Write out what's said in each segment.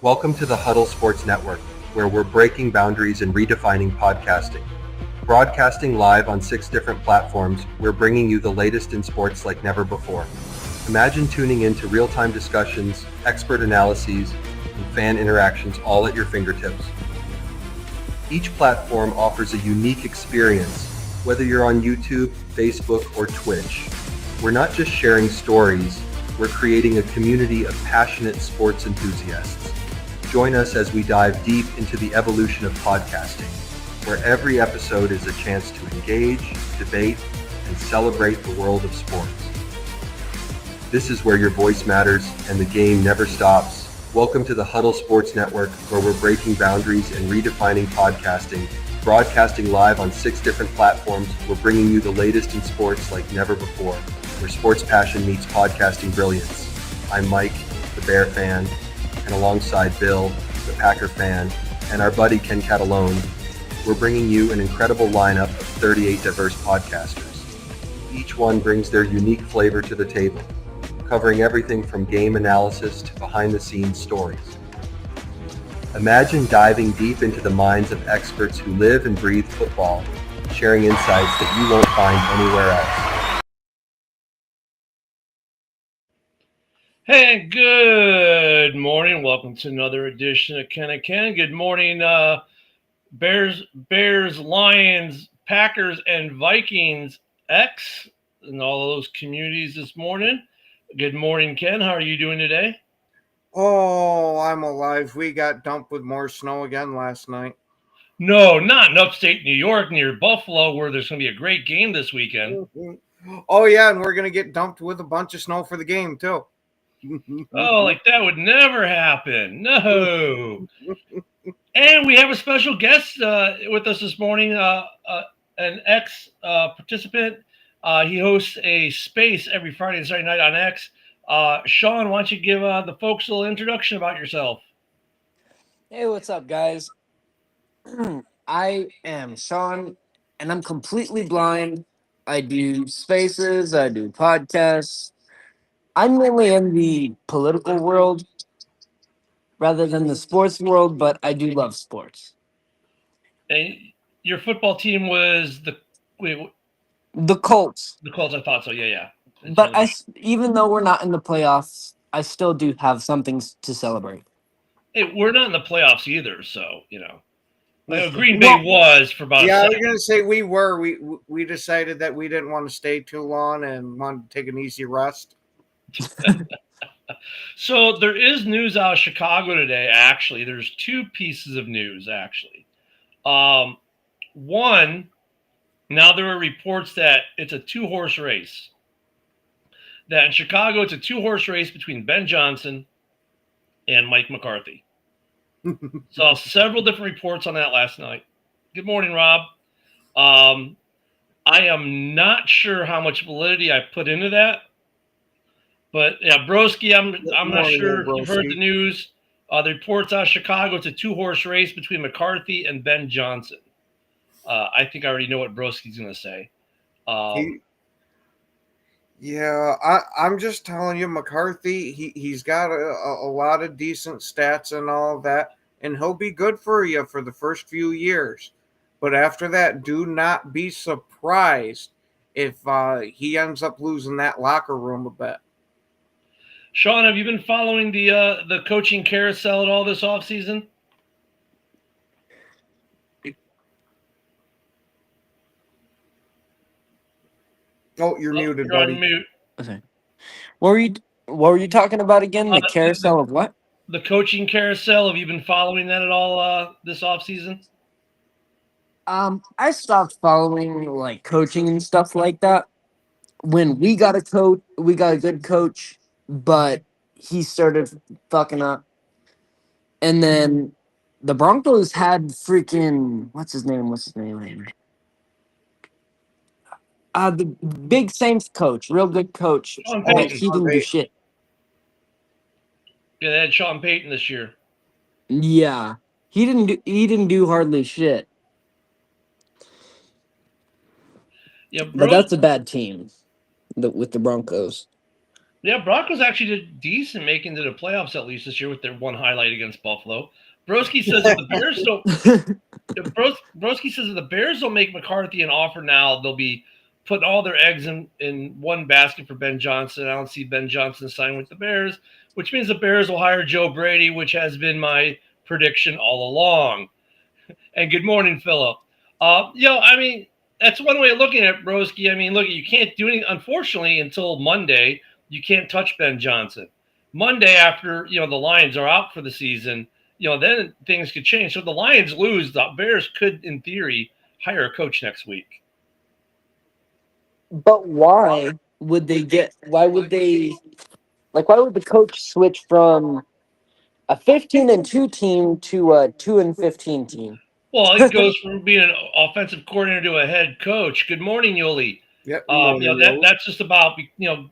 Welcome to the Huddle Sports Network, where we're breaking boundaries and redefining podcasting. Broadcasting live on 6 different platforms, we're bringing you the latest in sports like never before. Imagine tuning into real-time discussions, expert analyses, and fan interactions all at your fingertips. Each platform offers a unique experience, whether you're on YouTube, Facebook, or Twitch. We're not just sharing stories, we're creating a community of passionate sports enthusiasts. Join us as we dive deep into the evolution of podcasting, where every episode is a chance to engage, debate, and celebrate the world of sports. This is where your voice matters and the game never stops. Welcome to the Huddle Sports Network, where we're breaking boundaries and redefining podcasting. Broadcasting live on 6 different platforms, we're bringing you the latest in sports like never before, where sports passion meets podcasting brilliance. I'm Mike, the Bear fan, and alongside Bill, the Packer fan, and our buddy Ken Catalone, we're bringing you an incredible lineup of 38 diverse podcasters. Each one brings their unique flavor to the table, covering everything from game analysis to behind-the-scenes stories. Imagine diving deep into the minds of experts who live and breathe football, sharing insights that you won't find anywhere else. Hey, good morning. Welcome to another edition of Ken and Ken. Good morning, Bears, Lions, Packers, and Vikings X and all those communities this morning. Good morning, Ken. How are you doing today? Oh, I'm alive. We got dumped with more snow again last night. No, not in upstate New York near Buffalo, where there's going to be a great game this weekend. Oh, yeah, and we're going to get dumped with a bunch of snow for the game, too. Oh, like that would never happen. No. And we have a special guest with us this morning, an ex-participant. He hosts a space every Friday and Saturday night on X. Sean, why don't you give the folks a little introduction about yourself? Hey, what's up, guys? I am Sean, and I'm completely blind. I do spaces, I do podcasts. I'm mainly in the political world rather than the sports world, but I do love sports. And your football team was the Colts. The Colts. I thought so. Yeah. But even though we're not in the playoffs, I still do have something to celebrate. Hey, we're not in the playoffs either, so Green Bay was for about. Yeah, I was going to say we were. We decided that we didn't want to stay too long and wanted to take an easy rest. So there is news out of Chicago today. Actually, there's 2 pieces of news. Actually, one, now there are reports that it's a 2-horse race. That in Chicago, it's a 2-horse race between Ben Johnson and Mike McCarthy. Saw several different reports on that last night. Good morning, Rob. I am not sure how much validity I put into that, but yeah, Broski, I'm not sure if you've heard the news. The reports out of Chicago, it's a 2-horse race between McCarthy and Ben Johnson. I think I already know what Broski's going to say. I'm just telling you, McCarthy, he's got a lot of decent stats and all that, and he'll be good for you for the first few years. But after that, do not be surprised if he ends up losing that locker room a bit. Sean, have you been following the coaching carousel at all this offseason? Oh, you're muted, buddy. On mute. Okay. What were you talking about again? The carousel of what? The coaching carousel. Have you been following that at all this offseason? I stopped following like coaching and stuff like that when we got a good coach, but he started fucking up. And then the Broncos had freaking what's his name? The big Saints coach, real good coach, but he didn't do shit. Yeah, they had Sean Payton this year. Yeah, he didn't do hardly shit. Yeah, but that's a bad team with the Broncos. Yeah, Broncos actually did decent making it to the playoffs at least this year with their one highlight against Buffalo. Broski says if the Bears don't Broski says if the Bears don't make McCarthy an offer now, they'll be putting all their eggs in one basket for Ben Johnson. I don't see Ben Johnson signing with the Bears, which means the Bears will hire Joe Brady, which has been my prediction all along. And good morning, Philip. I mean, that's one way of looking at it, Broski. I mean, look, you can't do anything, unfortunately, until Monday. You can't touch Ben Johnson. Monday, after, the Lions are out for the season, then things could change. So if the Lions lose, the Bears could, in theory, hire a coach next week. But why would they why would the coach switch from a 15-2 team to a 2-15 team? Well, it goes from being an offensive coordinator to a head coach. Good morning, Yoli. Yep. That's just about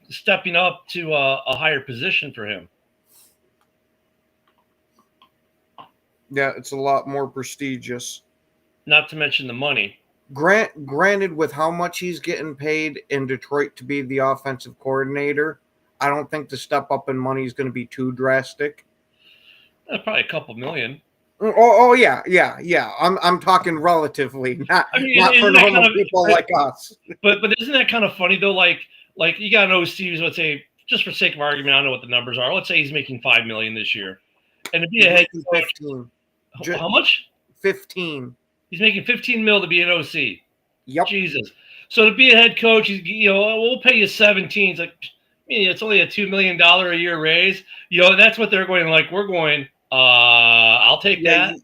stepping up to a higher position for him. Yeah, it's a lot more prestigious. Not to mention the money. Granted, with how much he's getting paid in Detroit to be the offensive coordinator, I don't think the step up in money is going to be too drastic. Probably a couple million. Oh yeah. I'm talking relatively, not for normal people like us. But isn't that kind of funny though? Like you got an OC, let's say, just for sake of argument, I don't know what the numbers are. Let's say he's making $5 million this year, and to be a head coach, 15. How much? 15. He's making $15 million to be an OC. Yep. Jesus. So to be a head coach, we'll pay you 17. It's like, it's only a $2 million a year raise. That's what they're going like. We're going. I'll take that.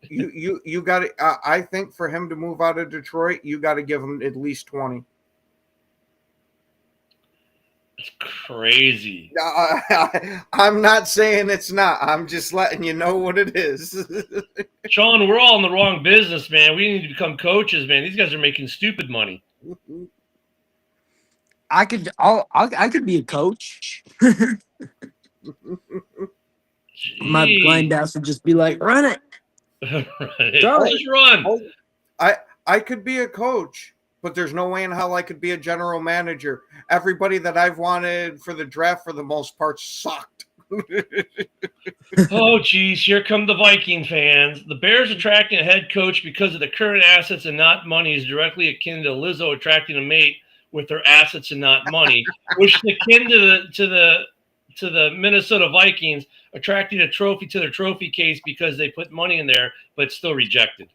You got it. I think for him to move out of Detroit, you got to give him at least 20. It's crazy. I'm not saying it's not. I'm just letting you know what it is. Sean, we're all in the wrong business, man. We need to become coaches, man. These guys are making stupid money. I could be a coach. My blind ass would just be like, run it. Just run. I could be a coach, but there's no way in hell I could be a general manager. Everybody that I've wanted for the draft, for the most part, sucked. Oh, geez. Here come the Viking fans. The Bears attracting a head coach because of the current assets and not money is directly akin to Lizzo attracting a mate with their assets and not money, which is akin to the Minnesota Vikings attracting a trophy to their trophy case because they put money in there, but still rejected.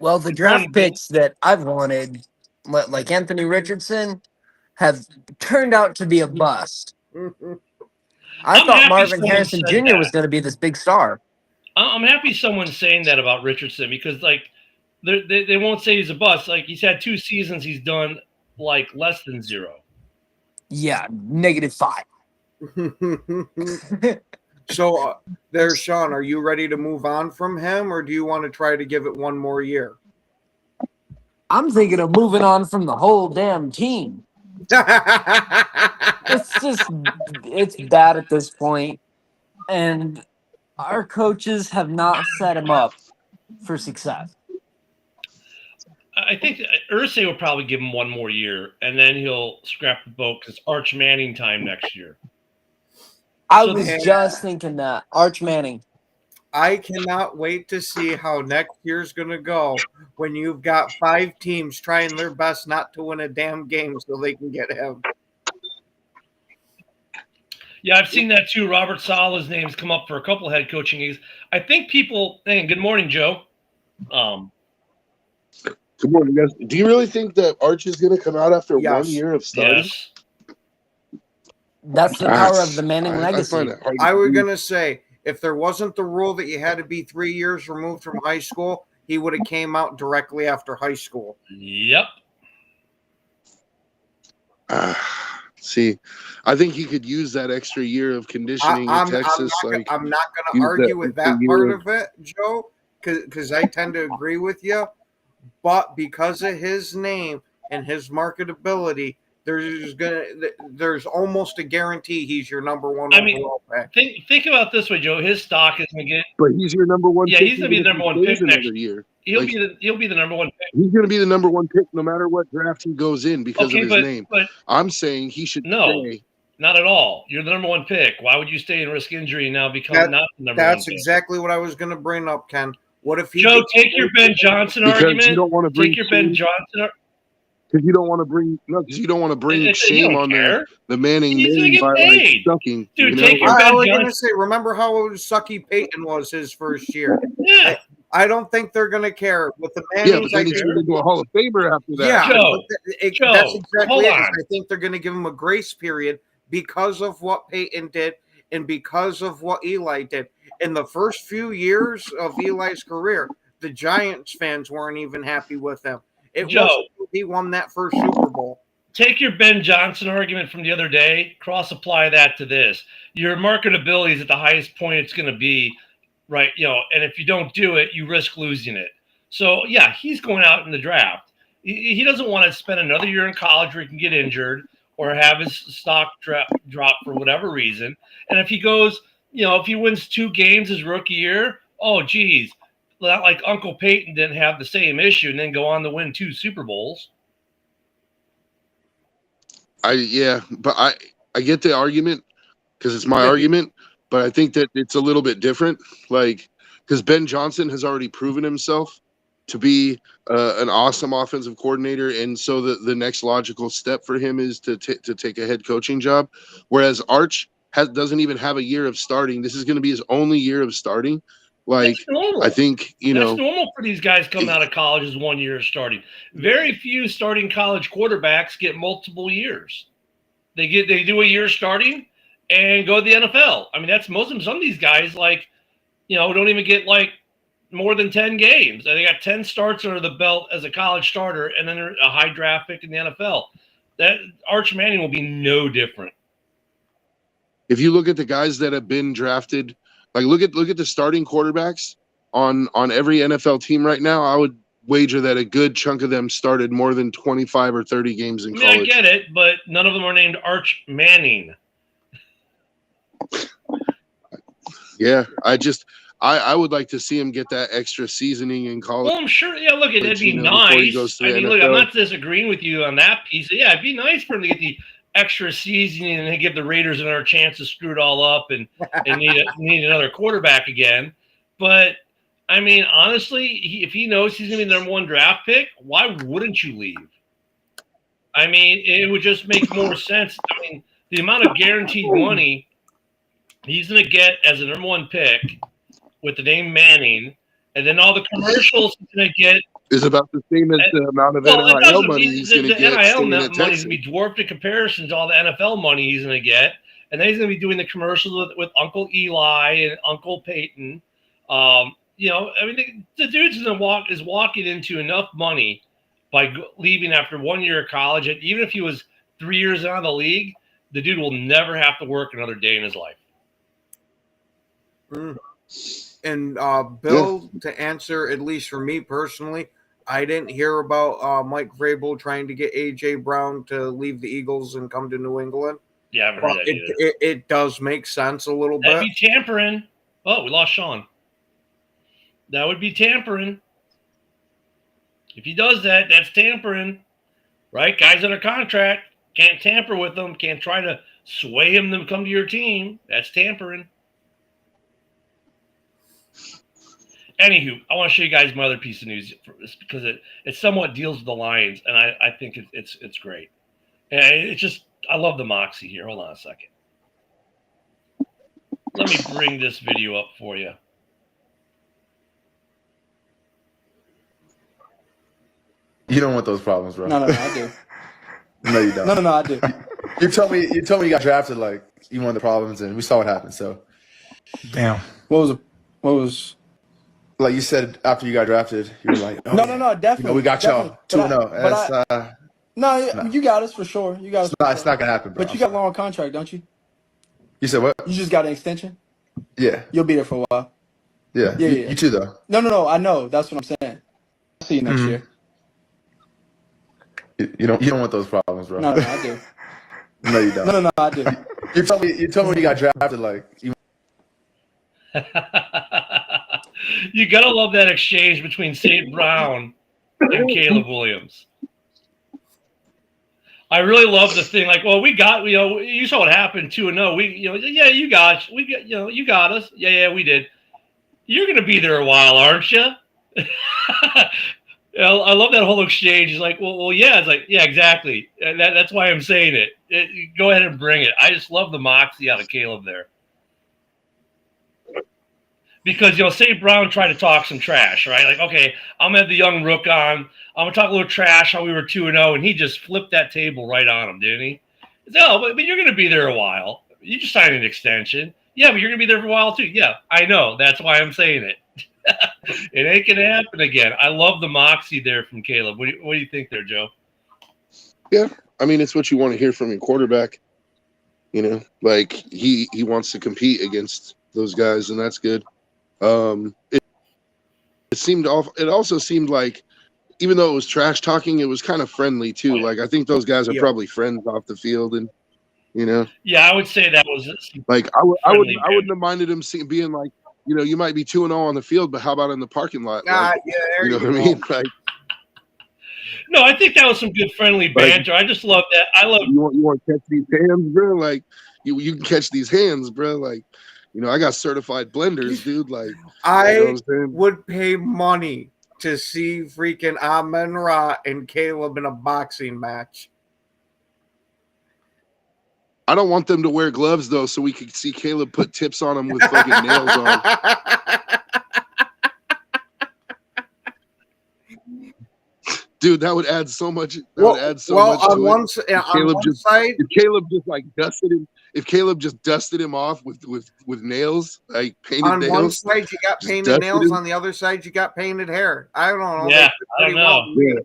Well, the draft picks that I've wanted, like Anthony Richardson, have turned out to be a bust. I thought Marvin Harrison Jr. was going to be this big star. I'm happy someone's saying that about Richardson because, like, they won't say he's a bust. Like, he's had 2 seasons he's done, like, less than 0. Yeah, -5. So there's Sean. Are you ready to move on from him, or do you want to try to give it one more year? I'm thinking of moving on from the whole damn team. It's bad at this point, and our coaches have not set him up for success. I think Irsay will probably give him one more year, and then he'll scrap the boat because Arch Manning time next year. I was just thinking that. Arch Manning. I cannot wait to see how next year's going to go when you've got 5 teams trying their best not to win a damn game so they can get him. Yeah, I've seen that too. Robert Sala's name's come up for a couple head coaching gigs. I think people – and good morning, Joe. Good morning, guys. Do you really think that Arch is going to come out after 1 year of starting? Yes. That's the power of the Manning legacy. I was going to say, if there wasn't the rule that you had to be 3 years removed from high school, he would have came out directly after high school. Yep. See, I think he could use that extra year of conditioning in Texas. I'm not going to argue with that part of it, Joe, because I tend to agree with you. But because of his name and his marketability, there's almost a guarantee he's your number one overall pick. Think about it this way, Joe. His stock is going to get. But he's your number one. Yeah, he's going to be the number one pick next year. He'll be the number one pick. He's going to be the number one pick no matter what draft he goes in because of his name. But I'm saying he should stay. Not at all. You're the number one pick. Why would you stay and risk injury and now become not the number one pick? That's exactly what I was going to bring up, Ken. What if he? Joe, take your Ben Johnson argument. You don't want to bring take your Ben Johnson. Because you don't want to bring shame on the Manning name by like sucking. Dude, take your Ben I was Johnson. going to say, remember how sucky Peyton was his first year? Yeah. I don't think they're going to care with the Mannings. Yeah, but then he's going to go a Hall of Famer after that. Yeah, Joe, that's exactly it. I think they're going to give him a grace period because of what Peyton did and because of what Eli did. In the first few years of Eli's career, the Giants fans weren't even happy with him. He won that first Super Bowl. Take your Ben Johnson argument from the other day, cross-apply that to this. Your marketability is at the highest point it's going to be, right? And if you don't do it, you risk losing it. So, yeah, he's going out in the draft. He doesn't want to spend another year in college where he can get injured or have his stock drop for whatever reason. And if he goes, if he wins 2 games his rookie year, oh, geez, not like Uncle Peyton didn't have the same issue and then go on to win 2 Super Bowls. But I get the argument because it's my argument, but I think that it's a little bit different. Like, because Ben Johnson has already proven himself to be an awesome offensive coordinator, and so the next logical step for him is to take a head coaching job. Whereas Arch doesn't even have a year of starting. This is going to be his only year of starting. Like, I think, that's normal for these guys coming out of college is 1 year of starting. Very few starting college quarterbacks get multiple years. They do a year starting and go to the NFL. I mean, that's most of them. Some of these guys, don't even get more than 10 games. They got 10 starts under the belt as a college starter, and then they're a high draft pick in the NFL. That Arch Manning will be no different. If you look at the guys that have been drafted, look at the starting quarterbacks on every NFL team right now, I would wager that a good chunk of them started more than 25 or 30 games in college. I get it, but none of them are named Arch Manning. Yeah, I would like to see him get that extra seasoning in college. Well, I'm sure. Yeah, look, it'd be nice. Look, I'm not disagreeing with you on that piece. Yeah, it'd be nice for him to get the extra seasoning and give the Raiders another chance to screw it all up and need another quarterback again. But I mean, honestly, if he knows he's going to be the number 1 draft pick, why wouldn't you leave? I mean, it would just make more sense. I mean, the amount of guaranteed money he's going to get as a number 1 pick with the name Manning, and then all the commercials he's going to get is about the same as the amount of NIL money he's going to get. NIL money is going to be dwarfed in comparison to all the NFL money he's going to get, and then he's going to be doing the commercials with Uncle Eli and Uncle Peyton. I mean, the dude's is walking into enough money by leaving after 1 year of college, and even if he was 3 years out of the league, the dude will never have to work another day in his life. And Bill, to answer, at least for me personally, I didn't hear about Mike Vrabel trying to get A.J. Brown to leave the Eagles and come to New England. Yeah, I haven't heard that either. It does make sense a little bit. That'd be tampering. Oh, we lost Sean. That would be tampering. If he does that, that's tampering. Right? Guys under contract. Can't tamper with them. Can't try to sway him to come to your team. That's tampering. Anywho, I want to show you guys my other piece of news because it somewhat deals with the Lions, and I think it's great. And it's just, I love the moxie here. Hold on a second. Let me bring this video up for you. You don't want those problems, bro. No, I do. No, you don't. No, I do. You told me you got drafted like you wanted the problems, and we saw what happened. So, damn. What was like you said after you got drafted? You were like, oh, no, definitely. We got y'all 2-0. No, you got us for sure. You got us. It's not gonna happen, bro. But you got a long contract, don't you? You said what? You just got an extension. Yeah. You'll be there for a while. Yeah. You too, though. No. I know. That's what I'm saying. I'll see you next year. You don't want those problems, bro. No, I do. No, you don't. No, I do. You told me you got drafted like. You gotta love that exchange between St. Brown and Caleb Williams. I really love the thing, like, well, we got, you saw what happened 2-0. Yeah, you got us. Yeah, we did. You're gonna be there a while, aren't you? I love that whole exchange. He's like, well, yeah. It's like, yeah, exactly. That's why I'm saying it. Go ahead and bring it. I just love the moxie out of Caleb there. Because, St. Brown tried to talk some trash, right? Like, okay, I'm going to have the young rook on. I'm going to talk a little trash how we were 2-0, and he just flipped that table right on him, didn't he? He said, but you're going to be there a while. You just signed an extension. Yeah, but you're going to be there for a while, too. Yeah, I know. That's why I'm saying it. It ain't going to happen again. I love the moxie there from Caleb. What do you think there, Joe? Yeah, I mean, it's what you want to hear from your quarterback. Like he wants to compete against those guys, and that's good. It also seemed like, even though it was trash talking, it was kind of friendly too. Like, I think those guys are probably friends off the field, and Yeah, I would say that was like I wouldn't have minded him being like, you might be 2-0 on the field, but how about in the parking lot? Like, yeah, there you know you what go. I mean? Like, no, I think that was some good friendly banter. I just love that. I love you want to catch these hands, bro. Like, you can catch these hands, bro. Like, I got certified blenders, dude. Like, I would pay money to see freaking Amen-Ra and Caleb in a boxing match. I don't want them to wear gloves though, so we could see Caleb put tips on them with fucking nails on. Dude, that would add so much. Much on to it. On one side, if Caleb just like dusted him, dusted him off with nails, like painted nails. On one side you got painted nails, on the other side you got painted hair. I don't know. Yeah, I don't know. Yeah.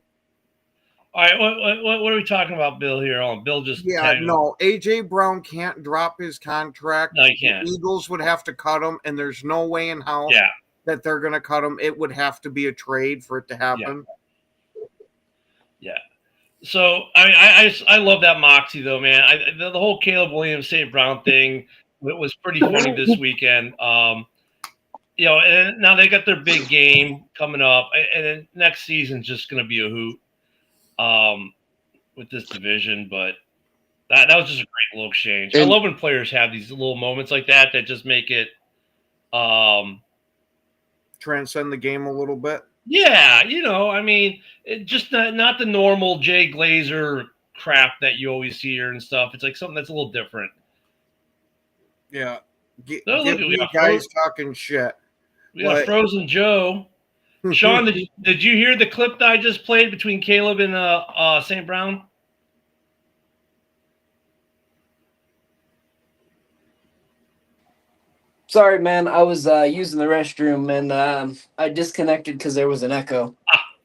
All right, what are we talking about, Bill? Here, Bill just AJ Brown can't drop his contract. No, he can't. The Eagles would have to cut him, and there's no way in hell that they're going to cut him. It would have to be a trade for it to happen. Yeah. So I love that moxie though, man. The whole Caleb Williams St. Brown thing was pretty funny this weekend. And now they got their big game coming up, and then next season's just going to be a hoot. With this division, but that was just a great little exchange. I love when players have these little moments like that just make it transcend the game a little bit. Yeah, I mean, it just not the normal Jay Glazer crap that you always hear and stuff. It's like something that's a little different. Yeah, guys talking shit. We got Frozen Joe. Sean, did you hear the clip that I just played between Caleb and St. Brown? Sorry, man. I was using the restroom and I disconnected because there was an echo.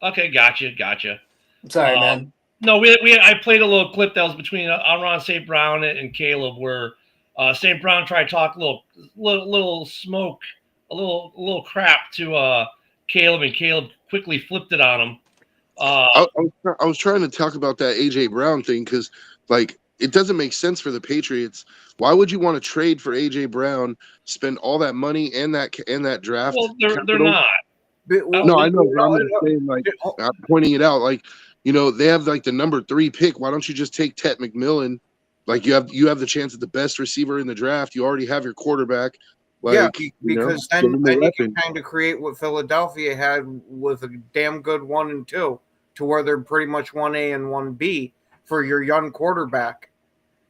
Okay, gotcha. Sorry, man. No, I played a little clip that was between Ron St. Brown and Caleb, where St. Brown tried to talk a little smoke, a little crap to Caleb, and Caleb quickly flipped it on him. I was trying to talk about that AJ Brown thing because, like, it doesn't make sense for the Patriots. Why would you want to trade for AJ Brown, spend all that money and that draft? Well, they're not. No, I know. I'm just saying, like, I'm pointing it out. Like, they have like the number 3 pick. Why don't you just take Ted McMillan? Like, you have the chance at the best receiver in the draft. You already have your quarterback. Like, because then you can kind of create what Philadelphia had with a damn good 1 and 2, to where they're pretty much 1A and 1B for your young quarterback.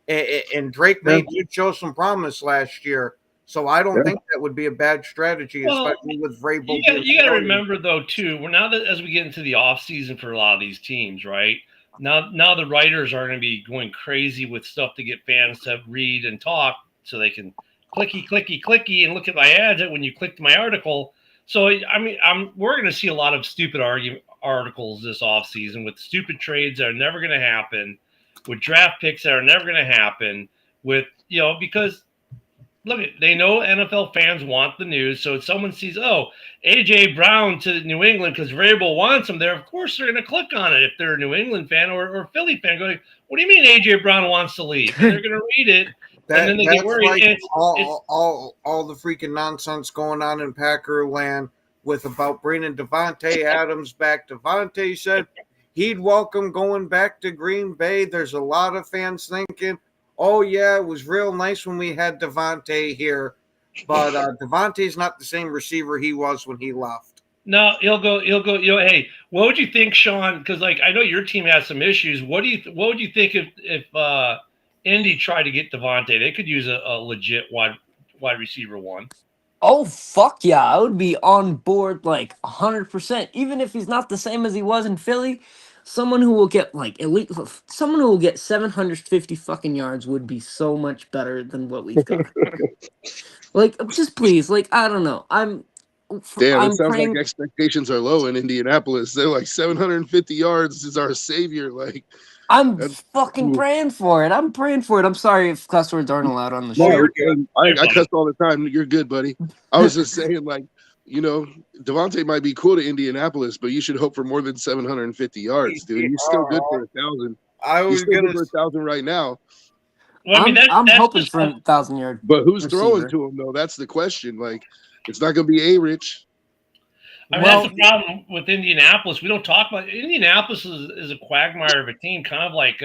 And Drake May did show some promise last year, so I don't think that would be a bad strategy, especially with Vrabel. You got to remember though too. We're now that as we get into the off season for a lot of these teams, right? Now the writers are going to be going crazy with stuff to get fans to read and talk, so they can clicky and look at my ads when you click my article. So I mean, we're going to see a lot of stupid articles this offseason with stupid trades that are never going to happen, with draft picks that are never going to happen, with because look, they know NFL fans want the news. So if someone sees, AJ Brown to New England because Vrabel wants him there, of course they're going to click on it if they're a New England fan or a Philly fan. Going, what do you mean AJ Brown wants to leave? And they're going to read it. And then they get worried. Like all the freaking nonsense going on in Packer land with about bringing Devontae Adams back. Devontae said he'd welcome going back to Green Bay. There's a lot of fans thinking, oh, yeah, it was real nice when we had Devontae here. But Devontae's not the same receiver he was when he left. No, he'll go. Hey, what would you think, Sean? Because I know your team has some issues. What would you think if Indy tried to get Devontae? They could use a legit wide receiver one. Oh fuck yeah, I would be on board like 100%. Even if he's not the same as he was in Philly, someone who will get like elite, someone who will get 750 fucking yards would be so much better than what we've got. Like, just please, like I don't know. Damn, I'm it sounds praying. like expectations are low in Indianapolis. They're like 750 yards is our savior. Like, I'm that's fucking cool. praying for it. I'm praying for it. I'm sorry if cuss words aren't allowed on the No, show. you're good. I cuss all the time. You're good, buddy. I was just saying, like, Devontae might be cool to Indianapolis, but you should hope for more than 750 yards, dude. You're still good for 1,000. I You're was still going good for to 1,000 right now. Well, I mean, I'm that's hoping just for a 1,000-yard. But who's receiver. throwing to him, though? That's the question. Like, it's not going to be A-Rich. I mean, that's the problem with Indianapolis. We don't talk about Indianapolis is a quagmire of a team, kind of like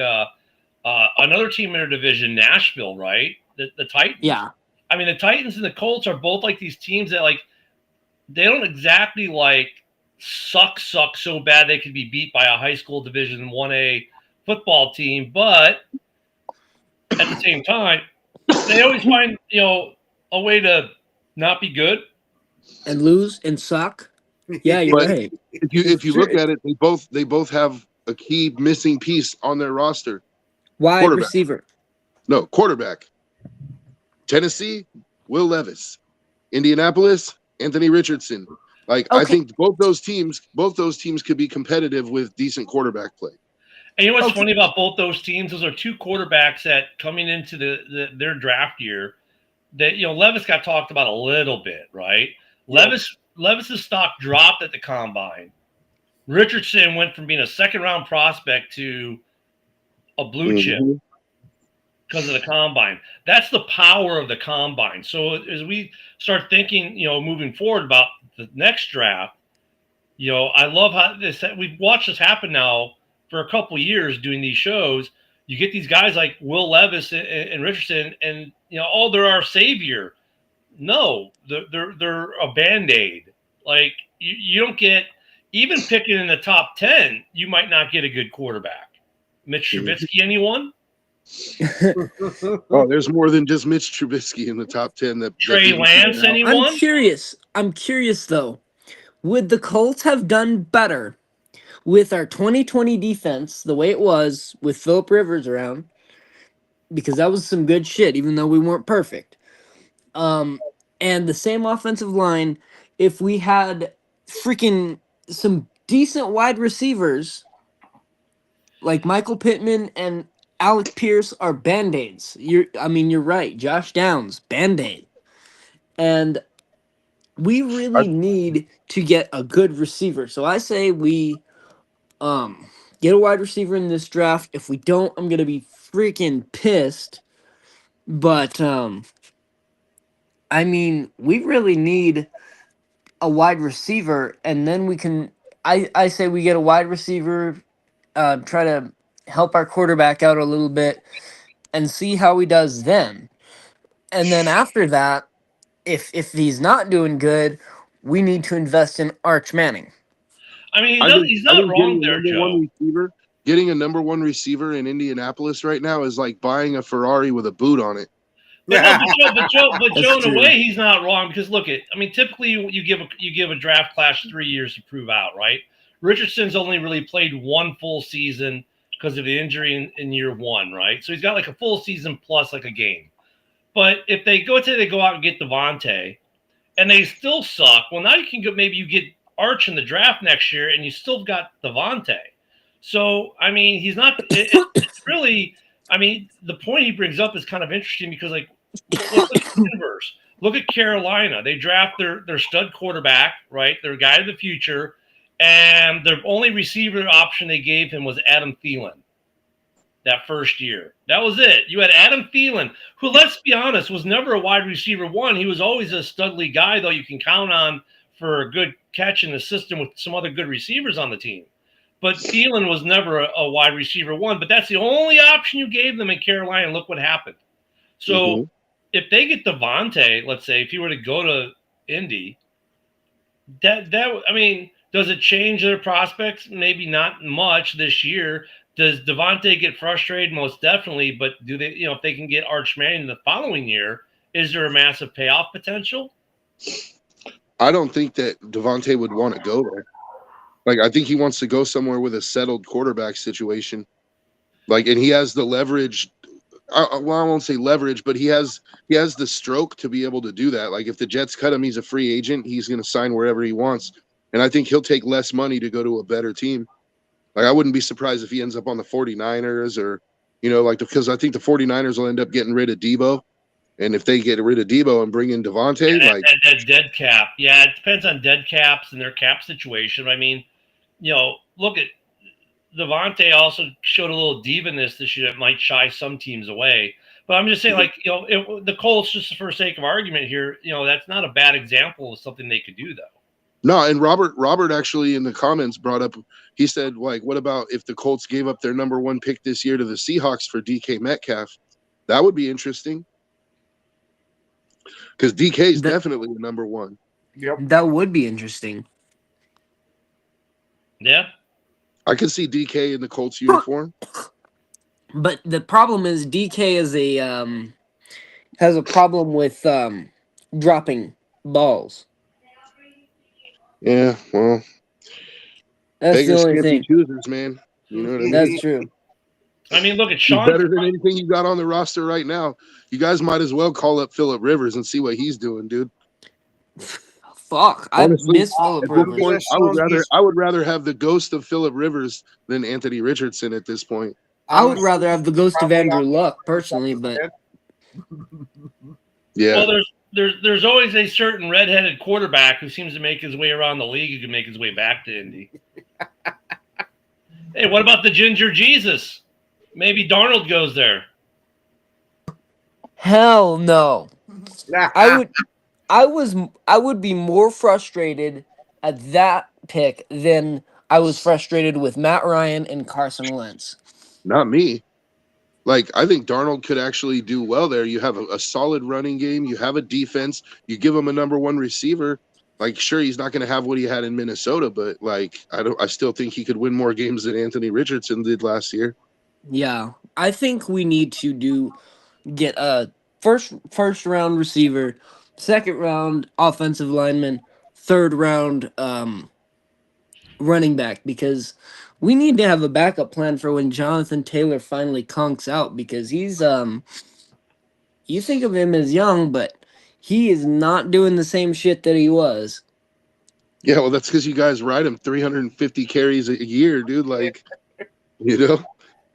another team in their division, Nashville, right? The Titans. Yeah. I mean, the Titans and the Colts are both like these teams that like they don't exactly like suck so bad they could be beat by a high school Division 1A football team, but at the same time, they always find a way to not be good and lose and suck. Yeah, you're But right. if you look at it, they both have a key missing piece on their roster. Wide Quarterback. receiver. No, quarterback. Tennessee, Will Levis. Indianapolis, Anthony Richardson. Like, I Okay. think both those teams could be competitive with decent quarterback play. And you know what's funny about both those teams? Those are two quarterbacks that coming into their draft year that Levis got talked about a little bit, right? Yeah. Levis's stock dropped at the combine. Richardson went from being a second-round prospect to a blue chip because of the combine. That's the power of the combine. So as we start thinking, moving forward about the next draft, I love how we've watched this happen now for a couple years doing these shows. You get these guys like Will Levis and Richardson, and they're our savior. No, they're a Band-Aid. Like you don't get even picking in the top 10, you might not get a good quarterback. Mitch Trubisky, anyone? Oh, there's more than just Mitch Trubisky in the top 10. Trey Lance, anyone? I'm curious though. Would the Colts have done better with our 2020 defense the way it was with Phillip Rivers around? Because that was some good shit, even though we weren't perfect. And the same offensive line, if we had freaking some decent wide receivers like Michael Pittman and Alec Pierce are Band-Aids. You're right. Josh Downs, Band-Aid. And we really need to get a good receiver. So I say we get a wide receiver in this draft. If we don't, I'm going to be freaking pissed. But we really need a wide receiver, and then we can I say we get a wide receiver, try to help our quarterback out a little bit and see how he does then. And then after that, if he's not doing good, we need to invest in Arch Manning. I mean, he's not wrong there, Joe. Getting a number one receiver in Indianapolis right now is like buying a Ferrari with a boot on it. But Joe, in a way, he's not wrong because typically you give a draft class 3 years to prove out, right? Richardson's only really played one full season because of the injury in year one, right? So he's got like a full season plus like a game. But if they go out and get Devontae and they still suck, well, now you can go, maybe you get Arch in the draft next year and you still got Devontae. So, he's not it's really, the point he brings up is kind of interesting because look at the universe. Look at Carolina. They draft their stud quarterback, right? Their guy of the future. And their only receiver option they gave him was Adam Thielen that first year. That was it. You had Adam Thielen, who, let's be honest, was never a wide receiver one. He was always a studly guy, though you can count on for a good catch in the system with some other good receivers on the team. But Thielen was never a wide receiver one, but that's the only option you gave them in Carolina. Look what happened. So if they get Devontae, let's say, if he were to go to Indy, I mean, does it change their prospects? Maybe not much this year. Does Devontae get frustrated? Most definitely. But do they, if they can get Arch Manning the following year, is there a massive payoff potential? I don't think that Devontae would want to go there. Like, I think he wants to go somewhere with a settled quarterback situation. Like, and he has the leverage. I won't say leverage, but he has the stroke to be able to do that. Like, if the Jets cut him, he's a free agent. He's going to sign wherever he wants. And I think he'll take less money to go to a better team. Like, I wouldn't be surprised if he ends up on the 49ers or, because I think the 49ers will end up getting rid of Debo. And if they get rid of Debo and bring in Devontae, that dead cap. Yeah, it depends on dead caps and their cap situation. I mean, look at Devontae also showed a little diva-ness this year that might shy some teams away. But I'm just saying, the Colts, just for sake of argument here, that's not a bad example of something they could do, though. No, and Robert actually in the comments brought up, he said, what about if the Colts gave up their number one pick this year to the Seahawks for DK Metcalf? That would be interesting. Because DK is definitely the number one. Yep. That would be interesting. Yeah. I could see DK in the Colts uniform. But the problem is DK is has a problem with dropping balls. Yeah, well, that's the only thing. Choosers, man. You know what I mean? That's true. I mean, look at Sean. He's better than anything you got on the roster right now. You guys might as well call up Phillip Rivers and see what he's doing, dude. Fuck, honestly, I miss Phillip Rivers. Point, I would rather have the ghost of Phillip Rivers than Anthony Richardson at this point. I would rather have the ghost of Andrew Luck personally, but yeah. Well, there's always a certain redheaded quarterback who seems to make his way around the league who can make his way back to Indy. Hey, what about the Ginger Jesus? Maybe Darnold goes there. Hell no. I would be more frustrated at that pick than I was frustrated with Matt Ryan and Carson Wentz. Not me. Like, I think Darnold could actually do well there. You have a solid running game. You have a defense. You give him a number one receiver. Like, sure, he's not going to have what he had in Minnesota, but I still think he could win more games than Anthony Richardson did last year. Yeah, I think we need to get a first round receiver, second round offensive lineman, third round running back, because we need to have a backup plan for when Jonathan Taylor finally conks out, because he's you think of him as young, but he is not doing the same shit that he was. Yeah, well, that's because you guys ride him 350 carries a year, dude. Like,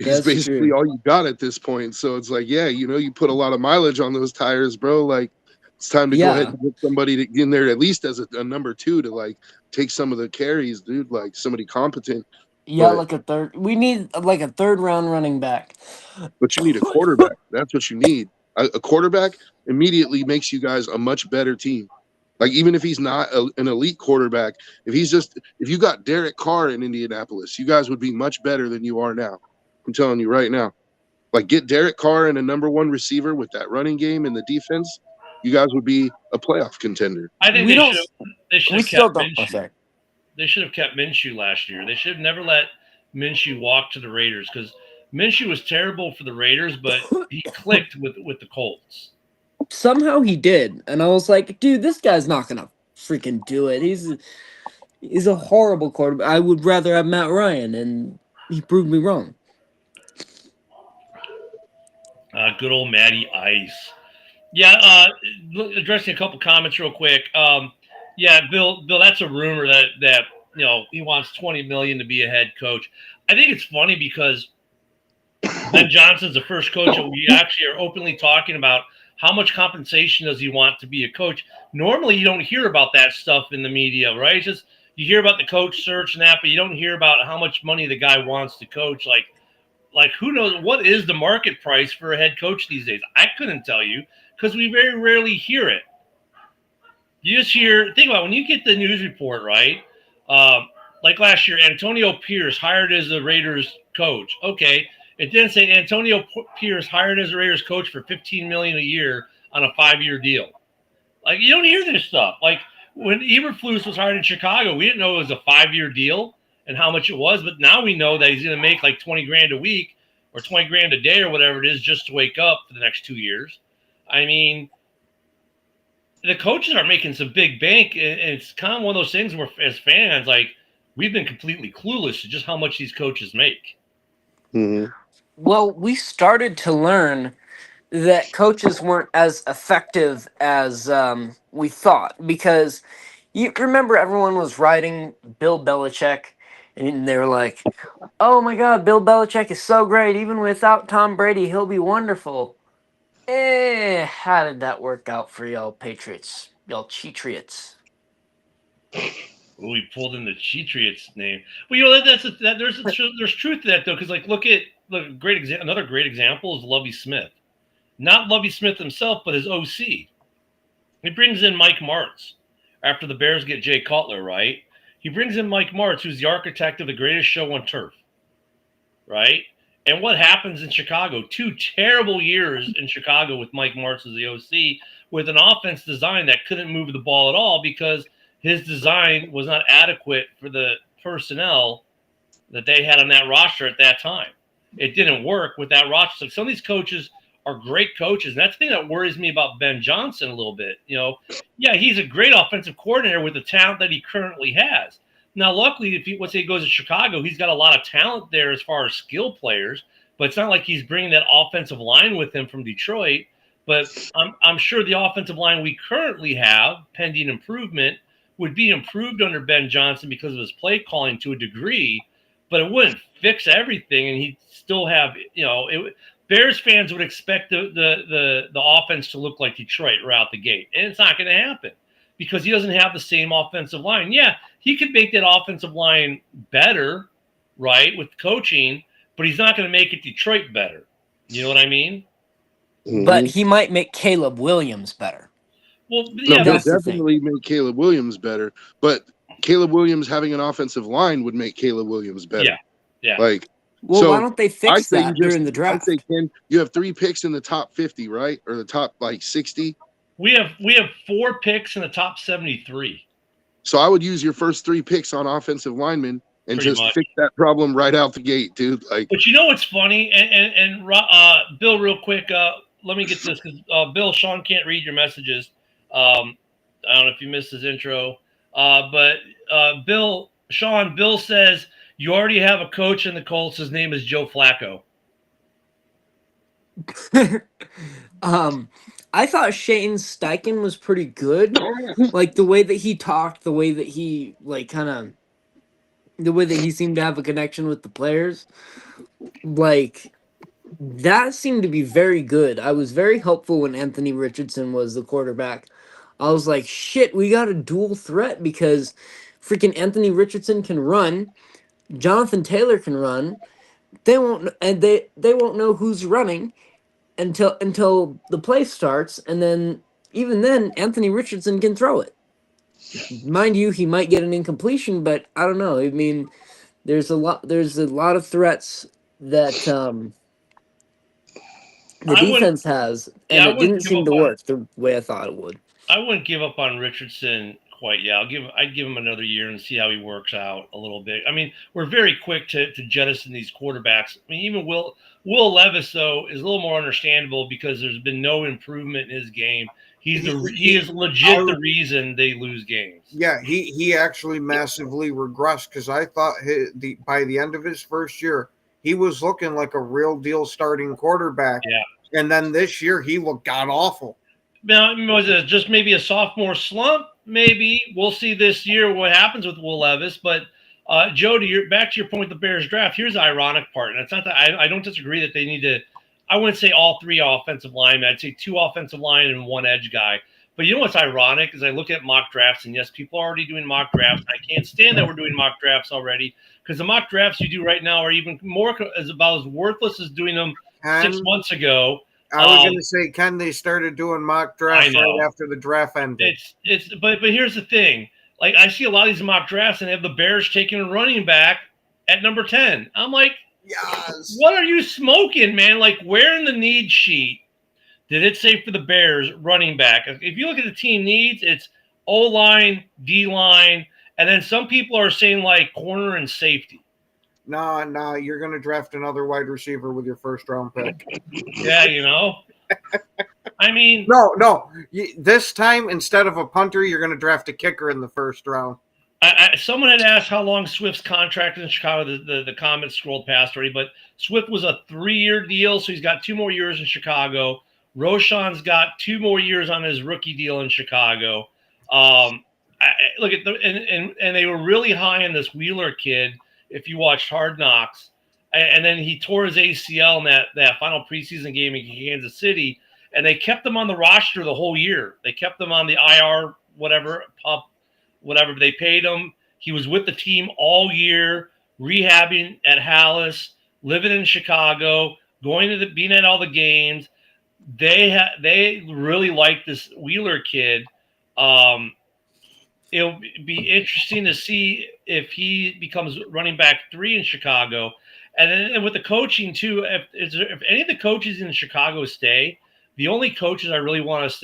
It's basically all you got at this point. So it's like, yeah, you put a lot of mileage on those tires, bro. Like, it's time to go ahead and get somebody to get in there at least as a number two to take some of the carries, dude. Like somebody competent. Yeah, like a third. We need like a third round running back. But you need a quarterback. That's what you need. A quarterback immediately makes you guys a much better team. Like, even if he's not an elite quarterback, if you got Derek Carr in Indianapolis, you guys would be much better than you are now. I'm telling you right now. Like, get Derek Carr and a number one receiver with that running game and the defense, you guys would be a playoff contender. I think they should have kept Minshew. They should have kept Minshew last year. They should have never let Minshew walk to the Raiders, because Minshew was terrible for the Raiders, but he clicked with the Colts. Somehow he did, and I was like, dude, this guy's not gonna freaking do it. He's a horrible quarterback. I would rather have Matt Ryan, and he proved me wrong. Good old Matty Ice. Yeah, addressing a couple comments real quick. Yeah, Bill, that's a rumor that he wants $20 million to be a head coach. I think it's funny because Ben Johnson's the first coach that we actually are openly talking about how much compensation does he want to be a coach. Normally, you don't hear about that stuff in the media, right? It's just you hear about the coach search and that, but you don't hear about how much money the guy wants to coach. Like who knows what is the market price for a head coach these days? I couldn't tell you because we very rarely hear it. You just hear, think about it, when you get the news report, right? Like last year, Antonio Pierce hired as the Raiders coach. Okay, it didn't say Antonio Pierce hired as the Raiders coach for $15 million a year on a 5-year deal. Like, you don't hear this stuff. Like when Eberflus was hired in Chicago, we didn't know it was a 5-year deal and how much it was, but now we know that he's going to make like 20 grand a week or 20 grand a day or whatever it is just to wake up for the next 2 years. I mean, the coaches are making some big bank, and it's kind of one of those things where, as fans, like we've been completely clueless to just how much these coaches make. Mm-hmm. Well, we started to learn that coaches weren't as effective as we thought, because you remember everyone was writing Bill Belichick, and they were like, "Oh my God, Bill Belichick is so great. Even without Tom Brady, he'll be wonderful." How did that work out for y'all Patriots? Y'all Cheatriots. We pulled in the Cheatriots name. Well, you know there's truth to that though, because like look, another great example is Lovie Smith. Not Lovie Smith himself, but his OC. He brings in Mike Martz after the Bears get Jay Cutler, right? He brings in Mike Martz, who's the architect of the greatest show on turf, right? And what happens in Chicago? 2 terrible years in Chicago with Mike Martz as the OC, with an offense design that couldn't move the ball at all because his design was not adequate for the personnel that they had on that roster at that time. It didn't work with that roster. So some of these coaches are great coaches. And that's the thing that worries me about Ben Johnson a little bit. You know, yeah, he's a great offensive coordinator with the talent that he currently has. Now, luckily, let's say he goes to Chicago, he's got a lot of talent there as far as skill players, but it's not like he's bringing that offensive line with him from Detroit. But I'm sure the offensive line we currently have, pending improvement, would be improved under Ben Johnson because of his play calling to a degree, but it wouldn't fix everything, and he'd still have, Bears fans would expect the offense to look like Detroit right out the gate, and it's not going to happen because he doesn't have the same offensive line. Yeah, he could make that offensive line better, right, with coaching, but he's not going to make it Detroit better. You know what I mean? Mm-hmm. But he might make Caleb Williams better. Well, No, yeah, he'll that's the definitely make Caleb Williams better, but Caleb Williams having an offensive line would make Caleb Williams better. Yeah. Like, Well, so why don't they fix that during the I draft? say, Ken, you have 3 picks in the top 50, right? Or the top, 60. We have 4 picks in the top 73. So I would use your first 3 picks on offensive linemen and Pretty just much. fix that problem right out the gate, dude. Like, But you know what's funny? And Bill, real quick, let me get this because Bill, Sean can't read your messages. I don't know if you missed his intro, but Bill says you already have a coach in the Colts. His name is Joe Flacco. I thought Shane Steichen was pretty good. Like the way that he talked, the way that he the way that he seemed to have a connection with the players. Like that seemed to be very good. I was very hopeful when Anthony Richardson was the quarterback. I was like, shit, we got a dual threat because freaking Anthony Richardson can run, Jonathan Taylor can run. They won't know who's running until the play starts, and then even then Anthony Richardson can throw it. Mind you, he might get an incompletion, but I don't know. I mean, there's a lot of threats that the defense has, and it didn't seem to work the way I thought it would. I wouldn't give up on Richardson quite yet. I'd give him another year and see how he works out a little bit. I mean, we're very quick to jettison these quarterbacks. I mean, even Will Levis though is a little more understandable because there's been no improvement in his game. He is legit the reason they lose games. Yeah, he actually massively regressed because I thought by the end of his first year he was looking like a real deal starting quarterback. Yeah, and then this year he looked god awful. Now, was it just maybe a sophomore slump? Maybe we'll see this year what happens with Will Levis. But Joe, back to your point with the Bears draft. Here's the ironic part, and it's not that I don't disagree that they need to. I wouldn't say all 3 offensive linemen. I'd say 2 offensive line and 1 edge guy. But you know what's ironic is I look at mock drafts, and yes, people are already doing mock drafts. I can't stand that we're doing mock drafts already because the mock drafts you do right now are even more about as worthless as doing them 6 months ago. I was going to say, Ken, they started doing mock drafts right after the draft ended. But here's the thing. Like, I see a lot of these mock drafts, and they have the Bears taking a running back at number 10. I'm like, yes. What are you smoking, man? Like, where in the need sheet did it say for the Bears running back? If you look at the team needs, it's O-line, D-line, and then some people are saying, like, corner and safety. No, you're going to draft another wide receiver with your first round pick. Yeah, you know. I mean, no. This time, instead of a punter, you're going to draft a kicker in the first round. Someone had asked how long Swift's contract in Chicago. The comments scrolled past already, but Swift was a 3-year deal, so he's got 2 more years in Chicago. Roshan's got 2 more years on his rookie deal in Chicago. Look at and they were really high on this Wheeler kid. If you watched Hard Knocks, and then he tore his ACL in that final preseason game in Kansas City, and they kept him on the roster the whole year. They kept him on the IR, whatever. They paid him. He was with the team all year, rehabbing at Hallis, living in Chicago, being at all the games. They really like this Wheeler kid. It'll be interesting to see if he becomes running back 3 in Chicago. And then with the coaching too, if any of the coaches in Chicago stay, the only coaches I really want to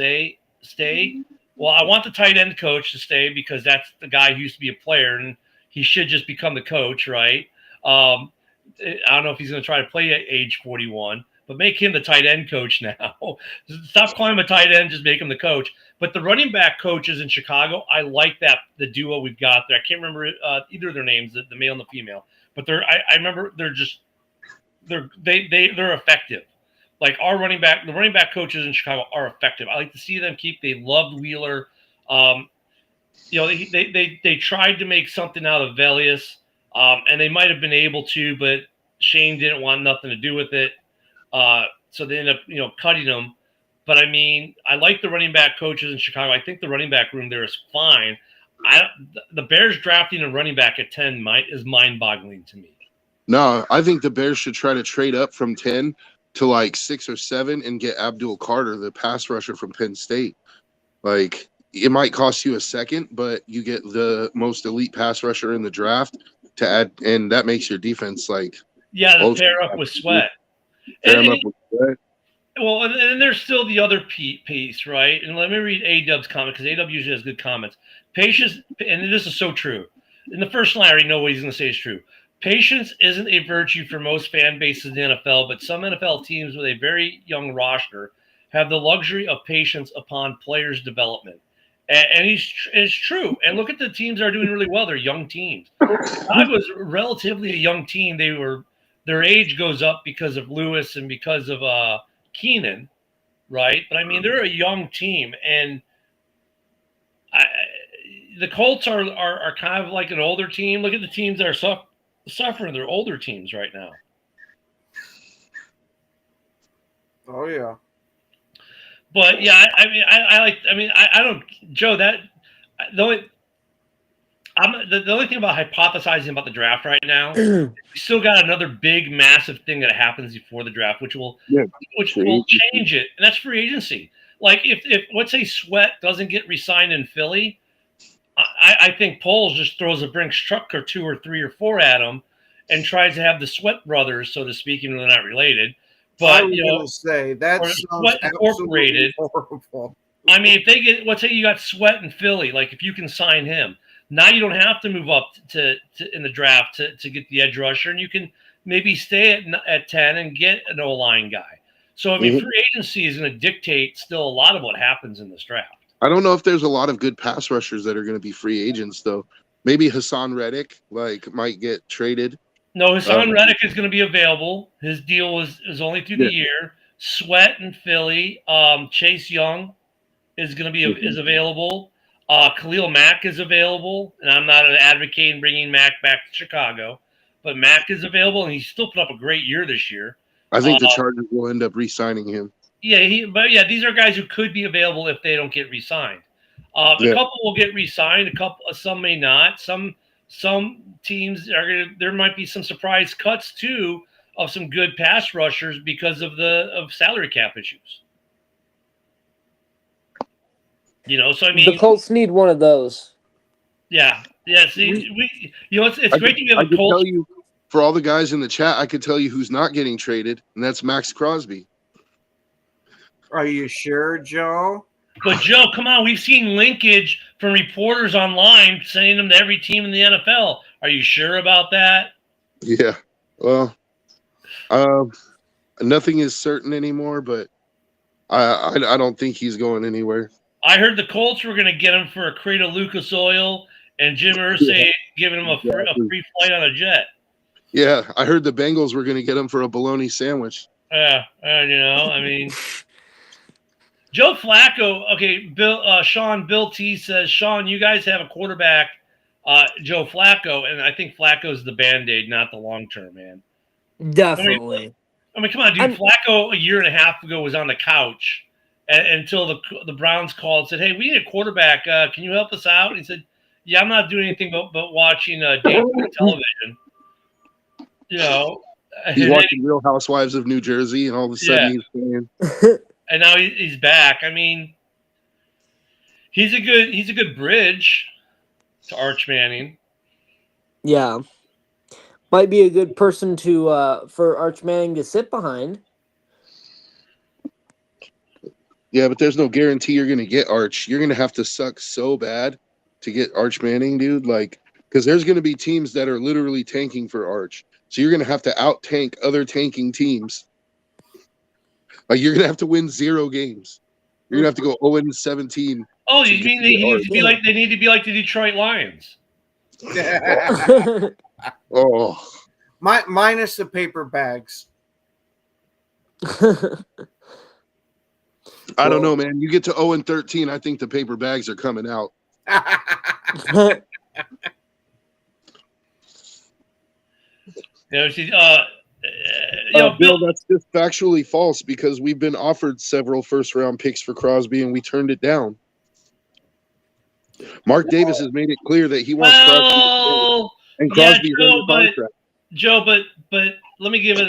stay. Well, I want the tight end coach to stay because that's the guy who used to be a player, and he should just become the coach, right? I don't know if he's going to try to play at age 41, but make him the tight end coach now. Stop calling him a tight end, just make him the coach. But the running back coaches in Chicago, I like the duo we've got there. I can't remember either of their names, the male and the female, but I remember they're effective. Like the running back coaches in Chicago are effective. I like to see them they loved Wheeler. They tried to make something out of Velius, and they might have been able to, but Shane didn't want nothing to do with it. So they ended up, cutting them. But I mean, I like the running back coaches in Chicago. I think the running back room there is fine. The Bears drafting a running back at 10 is mind-boggling to me. No, I think the Bears should try to trade up from 10 to like 6 or 7 and get Abdul Carter, the pass rusher from Penn State. Like, it might cost you a second, but you get the most elite pass rusher in the draft to add, and that makes your defense like. Yeah, to pair up with Sweat. Well, and there's still the other piece, right? And let me read A-Dub's comment, because A-Dub usually has good comments. Patience, and this is so true. In the first line, I already know what he's going to say is true. Patience isn't a virtue for most fan bases in the NFL, but some NFL teams with a very young roster have the luxury of patience upon players' development. And it's true. And look at the teams that are doing really well. They're young teams. I was relatively a young team. Their age goes up because of Lewis and because of Keenan, right? But I mean, they're a young team, and the Colts are kind of like an older team. Look at the teams that are suffering. They're older teams right now. Oh yeah. But yeah, I don't, Joe. The only thing about hypothesizing about the draft right now, we still got another big, massive thing that happens before the draft, which will change it, and that's free agency. Like if let's say Sweat doesn't get re-signed in Philly, I think Poles just throws a Brinks truck or 2 or 3 or 4 at him, and tries to have the Sweat brothers, so to speak, even though they're not related. But I was gonna say that sounds absolutely horrible. I mean, if they get, let's say you got Sweat in Philly, like if you can sign him, now you don't have to move up to in the draft to get the edge rusher, and you can maybe stay at 10 and get an O-line guy. So I mean, free agency is going to dictate still a lot of what happens in this draft. I don't know if there's a lot of good pass rushers that are going to be free agents, though. Maybe Hassan Reddick might get traded. No, Hassan Reddick is going to be available. His deal is only through the year. Sweat in Philly. Chase Young is going to be is available. Khalil Mack is available, and I'm not advocating bringing Mack back to Chicago, but Mack is available, and he's still put up a great year this year. I think the Chargers will end up re-signing him. Yeah, these are guys who could be available if they don't get re-signed. A couple will get re-signed. Some may not. Some teams are gonna. There might be some surprise cuts too of some good pass rushers because of salary cap issues. So I mean, the Colts need one of those. yeah. See, it's great to have I a could Colts. tell you, for all the guys in the chat, I could tell you who's not getting traded, and that's Max Crosby. Are you sure, Joe? But Joe, come on, we've seen linkage from reporters online sending them to every team in the NFL. Are you sure about that? Yeah. Well, nothing is certain anymore, but I don't think he's going anywhere. I heard the Colts were going to get him for a crate of Lucas Oil and Jim Irsay giving him a free flight on a jet. Yeah, I heard the Bengals were going to get him for a bologna sandwich. Yeah, I mean, Joe Flacco. Okay, Bill T says, Sean, you guys have a quarterback, Joe Flacco, and I think Flacco's the Band-Aid, not the long term, man. Definitely. I mean, come on, dude. Flacco a year and a half ago was on the couch until the Browns called and said, "Hey, we need a quarterback. Can you help us out?" And he said, "Yeah, I'm not doing anything but watching daytime television." He's watching Real Housewives of New Jersey, and all of a sudden he's playing. And now he's back. I mean, he's a good bridge to Arch Manning. Yeah, might be a good person to for Arch Manning to sit behind. Yeah, but there's no guarantee you're going to get Arch. You're going to have to suck so bad to get Arch Manning, dude. Like, because there's going to be teams that are literally tanking for Arch. So you're going to have to out-tank other tanking teams. Like, you're going to have to win 0 games. You're going to have to go 0-17. Oh, you mean they need to be like the Detroit Lions? Oh. Minus the paper bags. I don't know, man. You get to 0-13, I think the paper bags are coming out. Bill, that's just factually false because we've been offered several first-round picks for Crosby and we turned it down. Mark Davis has made it clear that he wants Crosby, and Crosby's under contract. Joe, but let me give it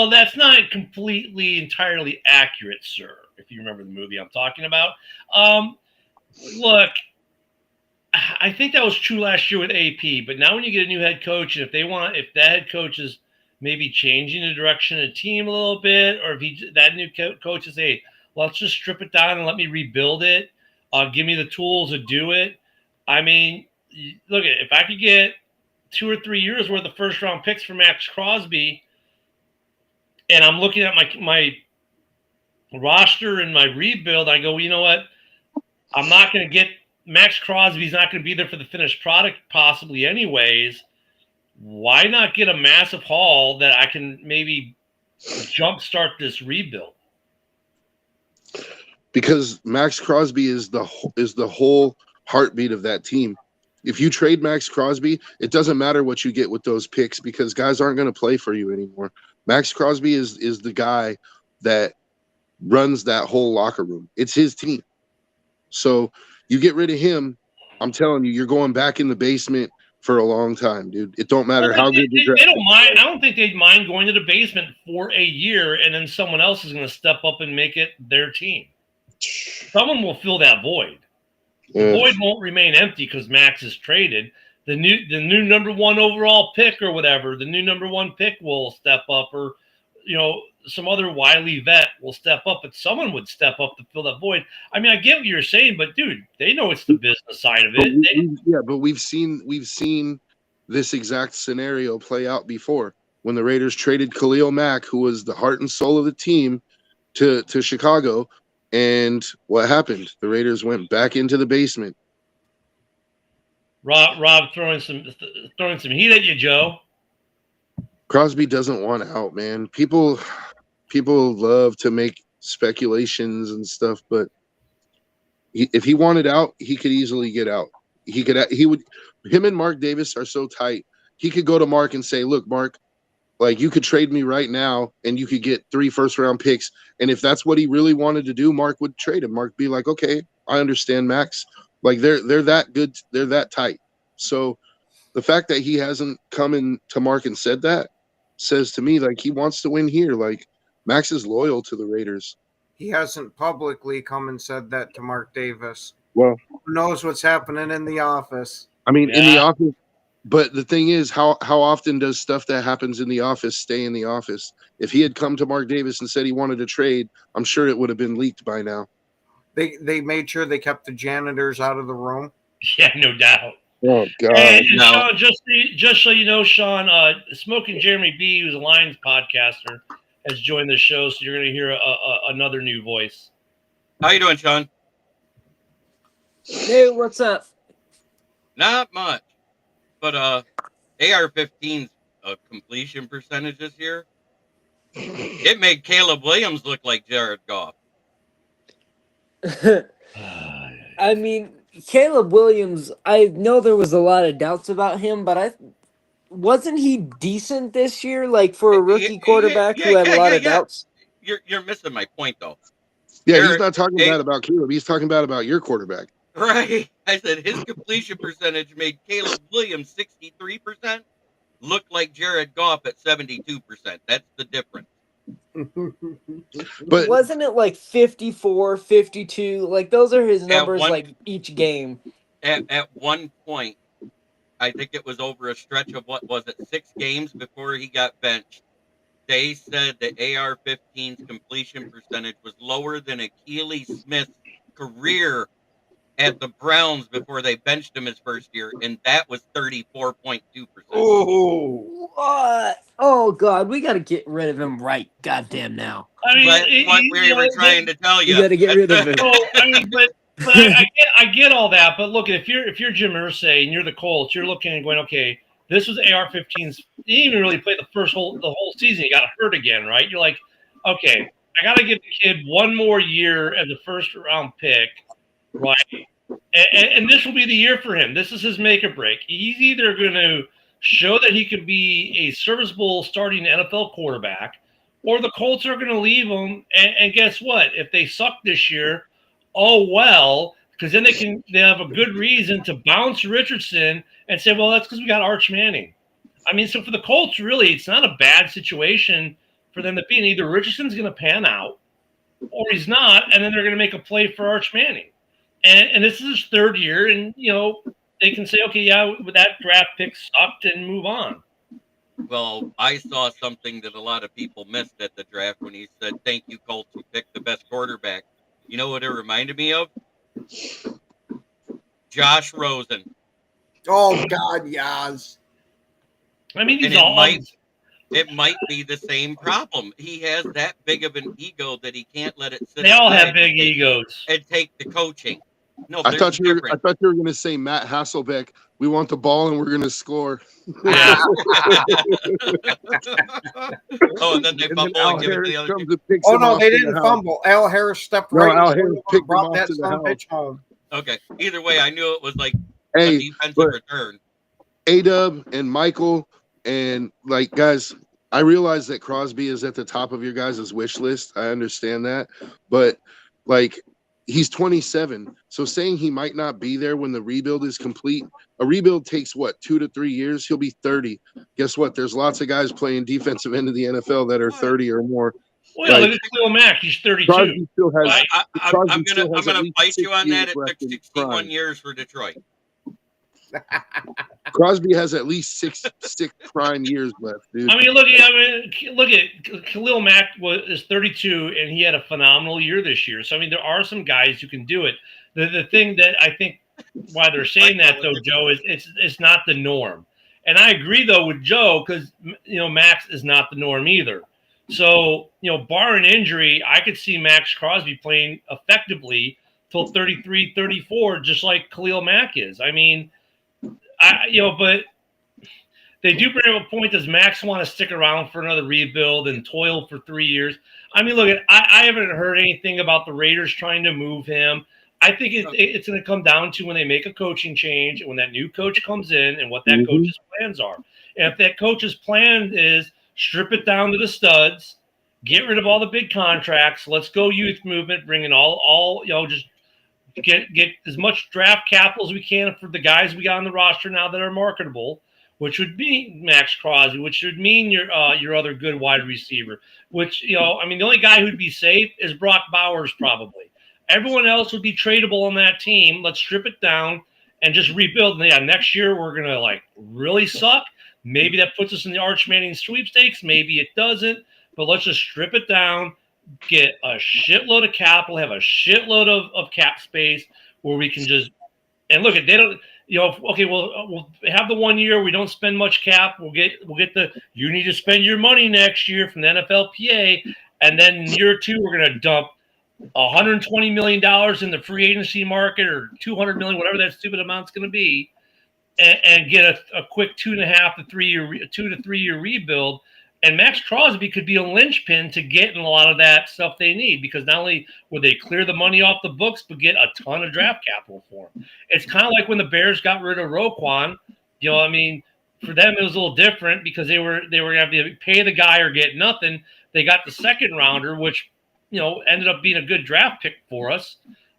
that's not completely entirely accurate, sir. If you remember the movie I'm talking about. Look, I think that was true last year with AP, but now when you get a new head coach, and if that head coach is maybe changing the direction of the team a little bit, or if that new coach is, hey, let's just strip it down and let me rebuild it, give me the tools to do it. I mean, look, if I could get 2 or 3 years worth of first round picks for Max Crosby, and I'm looking at my roster and my rebuild, I go, well, you know what? I'm not going to get Max Crosby's not going to be there for the finished product possibly anyways. Why not get a massive haul that I can maybe jumpstart this rebuild? Because Max Crosby is the whole heartbeat of that team. If you trade Max Crosby, it doesn't matter what you get with those picks because guys aren't going to play for you anymore. Max Crosby is the guy that runs that whole locker room. It's his team. So you get rid of him, I'm telling you, you're going back in the basement for a long time, dude. It don't matter how good they don't mind. I don't think they'd mind going to the basement for a year and then someone else is going to step up and make it their team. Someone will fill that void. The void won't remain empty because Max is traded. The new number 1 overall pick or whatever, the new number 1 pick will step up, or some other wily vet will step up, but someone would step up to fill that void. I mean, I get what you're saying, but dude, they know it's the business side of it. But we've seen this exact scenario play out before when the Raiders traded Khalil Mack, who was the heart and soul of the team, to Chicago. And what happened? The Raiders went back into the basement. Rob throwing some heat at you, Joe. Crosby doesn't want out, man. People love to make speculations and stuff, but if he wanted out, he could easily get out. Him and Mark Davis are so tight. He could go to Mark and say, "Look, Mark, like you could trade me right now and you could get 3 first-round picks." And if that's what he really wanted to do, Mark would trade him. Mark be like, "Okay, I understand, Max." Like they're that good, they're that tight. So the fact that he hasn't come in to Mark and said that, says to me like he wants to win here. Like Max is loyal to the Raiders. He hasn't publicly come and said that to Mark Davis. Well, Who knows what's happening in the office? I mean, in the Yeah. office. But the thing is, how often does stuff that happens in the office stay in the office? If he had come to Mark Davis and said he wanted to trade, I'm sure it would have been leaked by now. They made sure they kept the janitors out of the room. Yeah, no doubt. Oh And God! Sean, just so you know, Sean, Smoking Jeremy B, who's a Lions podcaster, has joined the show, so you're going to hear another new voice. How you doing, Sean? Hey, what's up? Not much, but AR-15's completion percentage this year, it made Caleb Williams look like Jared Goff. I mean, Caleb Williams, I know there was a lot of doubts about him, but wasn't he decent this year, like for a rookie quarterback who had a lot of doubts? You're missing my point, though. Yeah, he's not talking bad about Caleb. He's talking bad about your quarterback. Right. I said his completion percentage made Caleb Williams 63% look like Jared Goff at 72%. That's the difference. But wasn't it like 54, 52? Like those are his numbers like each game. At one point, I think it was over a stretch of, 6 games before he got benched. They said the AR-15's completion percentage was lower than Akili Smith's career at the Browns before they benched him his first year, and that was 34.2%. Oh, what? Oh God, we got to get rid of him right goddamn now. I mean, That's what we were trying to tell you. You got to get rid of him. Oh, I mean, but I get all that. But look, if you're Jim Irsay and you're the Colts, you're looking and going, okay, this was AR-15's. He didn't even really play the whole season. He got hurt again, right? You're like, okay, I got to give the kid one more year as a first round pick, right? And this will be the year for him. This is his make or break. He's either going to show that he could be a serviceable starting NFL quarterback, or the Colts are going to leave him. And guess what? If they suck this year, oh well, because then they have a good reason to bounce Richardson and say, well, that's because we got Arch Manning. I mean, so for the Colts, really, it's not a bad situation for them to be in. Either Richardson's going to pan out or he's not, and then they're going to make a play for Arch Manning. And this is his third year, and, you know, they can say, okay, yeah, that draft pick sucked and move on. Well, I saw something that a lot of people missed at the draft when he said, thank you, Colts, you picked the best quarterback. You know what it reminded me of? Josh Rosen. Oh, God, yes. I mean, And it might be the same problem. He has that big of an ego that he can't let it sit. They all have big egos. And take the coaching. No, I thought you were going to say Matt Hasselbeck. We want the ball and we're going to score. Yeah. Oh, and then they fumble and give it to the other team. Oh, no, they didn't fumble. Al Harris stepped right Al Harris picked him brought off that to the son of a house. bitch home. Okay. Either way, I knew it was like a Hey, defensive but return. A-Dub and Michael and, like, guys, I realize that Crosby is at the top of your guys' wish list. I understand that. But, like, he's 27. So saying he might not be there when the rebuild is complete, a rebuild takes, 2 to 3 years? He'll be 30. Guess what? There's lots of guys playing defensive end of the NFL that are 30 or more. Well, look at Khalil Mack. He's 32. Crosby still has, Right? I'm gonna at least fight you 6 on that. years It left took in his 61 prime. years for Detroit. Crosby has at least six prime years left, dude. I mean, look at Khalil Mack is 32, and he had a phenomenal year this year. So, I mean, there are some guys who can do it. The thing that I think why they're saying that, though, Joe, is it's not the norm. And I agree, though, with Joe because, you know, Max is not the norm either. So, you know, barring injury, I could see Max Crosby playing effectively till 33, 34, just like Khalil Mack is. I mean, but they do bring up a point. Does Max want to stick around for another rebuild and toil for 3 years? I mean, look, I haven't heard anything about the Raiders trying to move him. I think it's going to come down to when they make a coaching change and when that new coach comes in and what that coach's plans are. And if that coach's plan is strip it down to the studs, get rid of all the big contracts, let's go youth movement, bring in all just get as much draft capital as we can for the guys we got on the roster now that are marketable. which would be Max Crosby, which would mean your other good wide receiver. Which the only guy who'd be safe is Brock Bowers probably. Everyone else would be tradable on that team. Let's strip it down and just rebuild. And yeah, next year we're gonna really suck. Maybe that puts us in the Arch Manning sweepstakes. Maybe it doesn't. But let's just strip it down, get a shitload of capital, have a shitload of cap space where we can just and look at they don't. Okay, we'll have the 1 year we don't spend much cap. We'll get the you need to spend your money next year from the NFLPA, and then in year 2 we're gonna dump $120 million in the free agency market or $200 million, whatever that stupid amount's going to be, and get a quick 2.5 to 3 year 2 to 3 year rebuild. And Max Crosby could be a linchpin to getting a lot of that stuff they need, because not only would they clear the money off the books, but get a ton of draft capital for him. It's kind of like when the Bears got rid of Roquan. For them it was a little different because they were going to have to pay the guy or get nothing. They got the second rounder, which ended up being a good draft pick for us.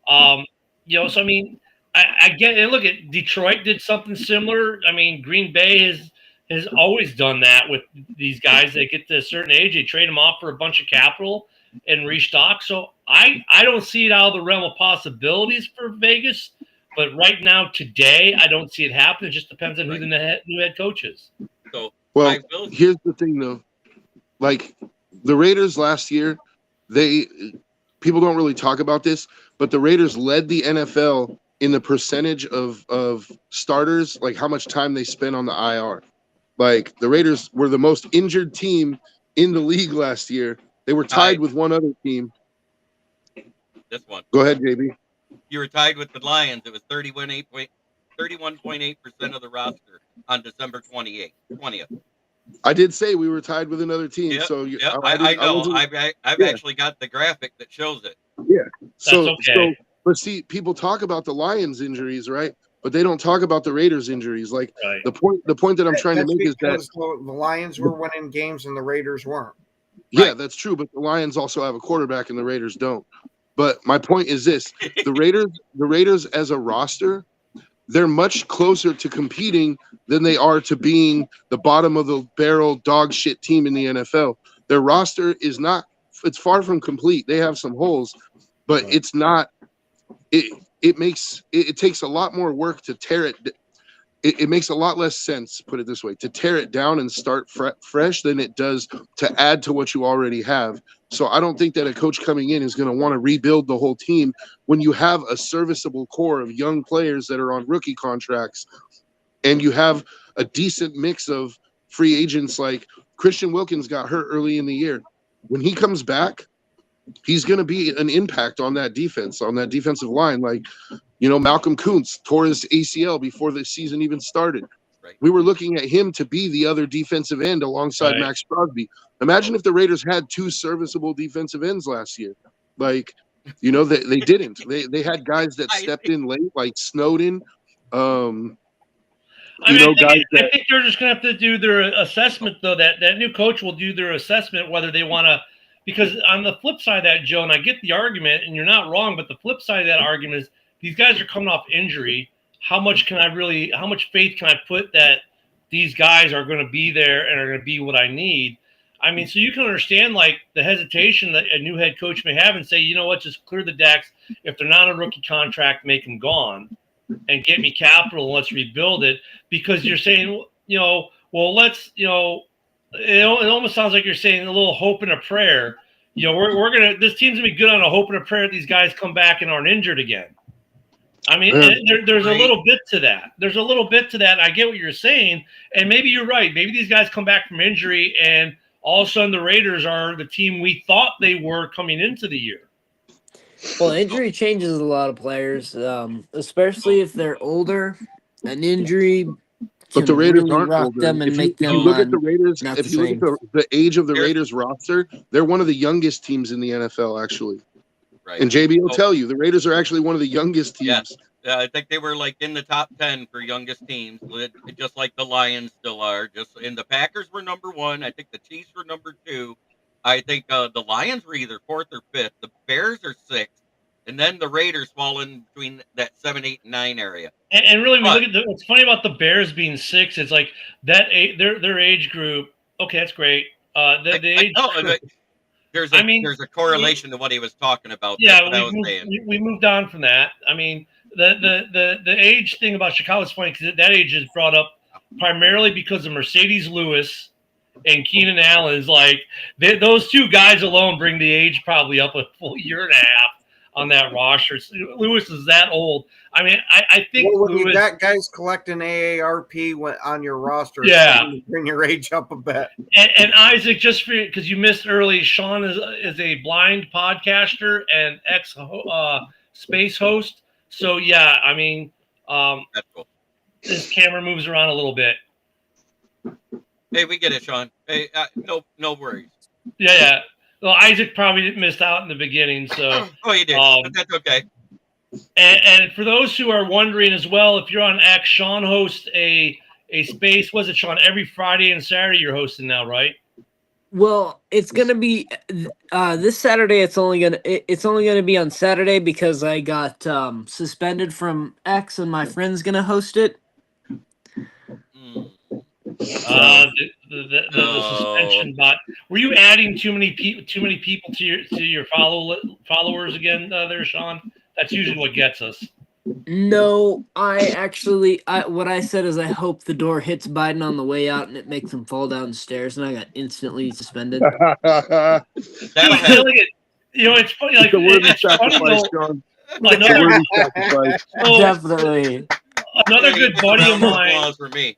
I get it. Look at Detroit did something similar. Green Bay has always done that with these guys. They get to a certain age, they trade them off for a bunch of capital and restock. So I don't see it out of the realm of possibilities for Vegas. But right now, today, I don't see it happen. It just depends on who the new head coach is. So, here's the thing, though. Like the Raiders last year, people don't really talk about this, but the Raiders led the NFL in the percentage of starters, like how much time they spent on the IR. Like the Raiders were the most injured team in the league last year. They were tied with one other team. This one. Go ahead, JB. You were tied with the Lions. It was 31.8% of the roster on December 20th. I did say we were tied with another team. Yep, So I know. I've actually got the graphic that shows it. Yeah. That's okay. But see, people talk about the Lions injuries, right? But they don't talk about the Raiders injuries. Like the point that I'm trying to make is that the Lions were winning games and the Raiders weren't. Yeah, that's true. But the Lions also have a quarterback and the Raiders don't. But my point is this: the Raiders as a roster, they're much closer to competing than they are to being the bottom of the barrel dog shit team in the NFL. Their roster is not, it's far from complete. They have some holes, but it's not, it takes a lot more work to tear it. It makes a lot less sense, put it this way, to tear it down and start fresh than it does to add to what you already have. So I don't think that a coach coming in is going to want to rebuild the whole team when you have a serviceable core of young players that are on rookie contracts and you have a decent mix of free agents. Like Christian Wilkins got hurt early in the year. When he comes back, he's going to be an impact on that defense, on that defensive line. Like, Malcolm Kuntz tore his ACL before the season even started. Right. We were looking at him to be the other defensive end alongside Max Crosby. Imagine if the Raiders had two serviceable defensive ends last year. Like, they didn't. They had guys that stepped in late, like Snowden. I think they're just going to have to do their assessment, though. That new coach will do their assessment whether they want to. Because on the flip side of that, Joe, and I get the argument, and you're not wrong, but the flip side of that argument is these guys are coming off injury. How much faith can I put that these guys are going to be there and are going to be what I need? So you can understand like the hesitation that a new head coach may have and say, you know what, just clear the decks. If they're not on a rookie contract, make them gone and get me capital and let's rebuild it. Because you're saying, let's, it almost sounds like you're saying a little hope and a prayer. This team's gonna be good on a hope and a prayer that these guys come back and aren't injured again. There's a little bit to that. I get what you're saying, and maybe you're right. Maybe these guys come back from injury, and all of a sudden the Raiders are the team we thought they were coming into the year. Well, injury changes a lot of players, especially if they're older. An injury. But the Raiders really aren't rock older. them and If make them you look at the Raiders, not if the you same. look at the age of the Raiders roster, they're one of the youngest teams in the NFL, actually. Right. And JB will tell you, the Raiders are actually one of the youngest teams. Yeah, I think they were like in the top 10 for youngest teams, just like the Lions still are. And the Packers were number 1. I think the Chiefs were number 2. I think the Lions were either 4th or 5th. The Bears are 6th. and then the Raiders fall in between that 7, 8, and 9 area. And really, we look at what's funny about the Bears being 6. It's like their age group. Okay, that's great. The age. There's a correlation to what he was talking about. Yeah, That's what I was saying. We moved on from that. I mean, the age thing about Chicago is funny because that age is brought up primarily because of Mercedes Lewis and Keenan Allen. Is like those two guys alone bring the age probably up a full year and a half on that roster. Lewis is that old. I mean, I think when Lewis, you got guys collecting AARP on your roster, yeah, bring your age up a bit. And Isaac, just for because you missed early, Sean is a blind podcaster and ex space host. So yeah, I mean, that's cool. His camera moves around a little bit. Hey, we get it, Sean. Hey, no worries. Yeah. Well, Isaac probably missed out in the beginning, so. Oh, you did. But that's okay. And for those who are wondering as well, if you're on X, Sean hosts a space. Was it, Sean? Every Friday and Saturday you're hosting now, right? Well, it's gonna be this Saturday. It's only gonna be on Saturday because I got suspended from X, and my friend's gonna host it. The suspension bot. Were you adding too many people to your followers again there, Sean? That's usually what gets us. No, what I said is I hope the door hits Biden on the way out and it makes him fall downstairs, and I got instantly suspended. It's funny. Like, the word it's sacrifice, funny, John. Definitely. Another good buddy of mine. For me.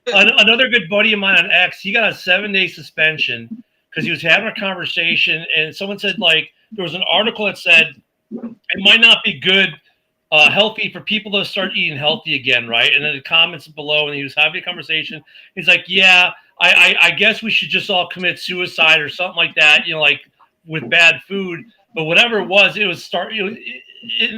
Another good buddy of mine on X, he got a 7-day suspension because he was having a conversation, and someone said, like, there was an article that said it might not be good, healthy for people to start eating healthy again, right? And then the comments below, and he was having a conversation. He's like, yeah, I guess we should just all commit suicide or something like that, like with bad food. But whatever it was in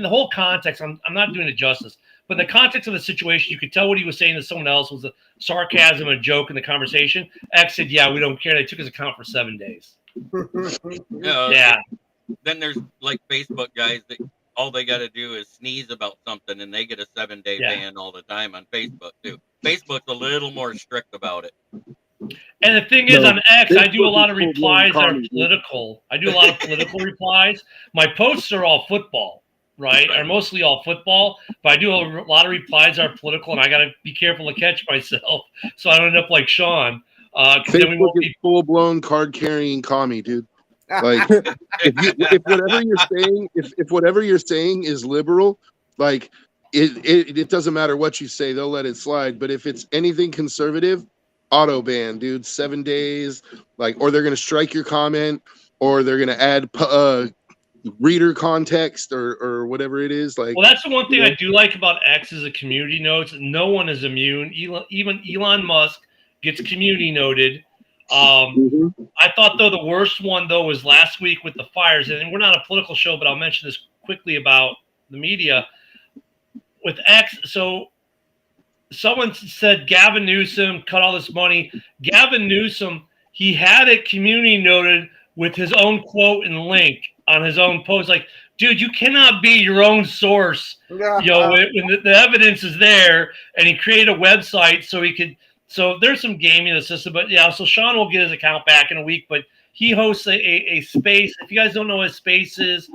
the whole context, I'm not doing it justice. But in the context of the situation, you could tell what he was saying to someone else was a sarcasm, a joke in the conversation. X said, yeah, we don't care. They took his account for 7 days. Yeah. Then there's like Facebook guys that all they got to do is sneeze about something and they get a 7-day ban all the time on Facebook too. Facebook's a little more strict about it. And the thing is, on X, I do a lot of replies that are political. I do a lot of political replies. My posts are all football. Right, are mostly all football, but I do a lot of replies that are political, and I got to be careful to catch myself so I don't end up like Sean. Facebook then we won't be full-blown card-carrying commie, dude. Like, if whatever you're saying is liberal, like it doesn't matter what you say, they'll let it slide. But if it's anything conservative, auto ban, dude. 7 days, or they're gonna strike your comment, or they're gonna add reader context or whatever it is. Well, that's the one thing I do like about X is the community notes. No one is immune. Even Elon Musk gets community noted. I thought though the worst one though was last week with the fires, and we're not a political show, but I'll mention this quickly about the media with X. So someone said Gavin Newsom cut all this money. Gavin Newsom, he had it community noted with his own quote and link on his own post. Like, dude, you cannot be your own source. When the evidence is there, and he created a website so he could. So there's some gaming in the system, but yeah. So Sean will get his account back in a week, but he hosts a space. If you guys don't know what a space is,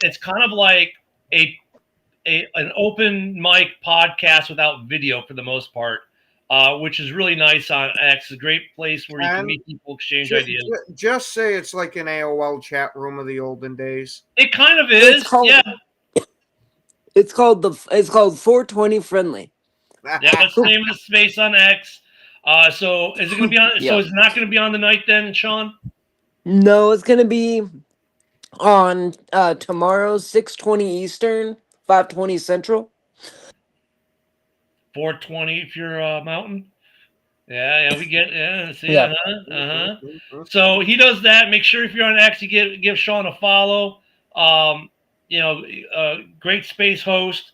it's kind of like an open mic podcast without video for the most part. Which is really nice on X. It's a great place where you can meet people, exchange ideas. Just say it's like an AOL chat room of the olden days. It kind of is. It's called 420 Friendly. Yeah, that's the name of the space on X. So is it going to be on? Yeah. So it's not going to be on the night then, Sean? No, it's going to be on tomorrow, 6:20 Eastern, 5:20 Central. 420 if you're Mountain. Yeah, we get see, yeah. So he does that. Make sure if you're on X, you give Sean a follow. Great space host.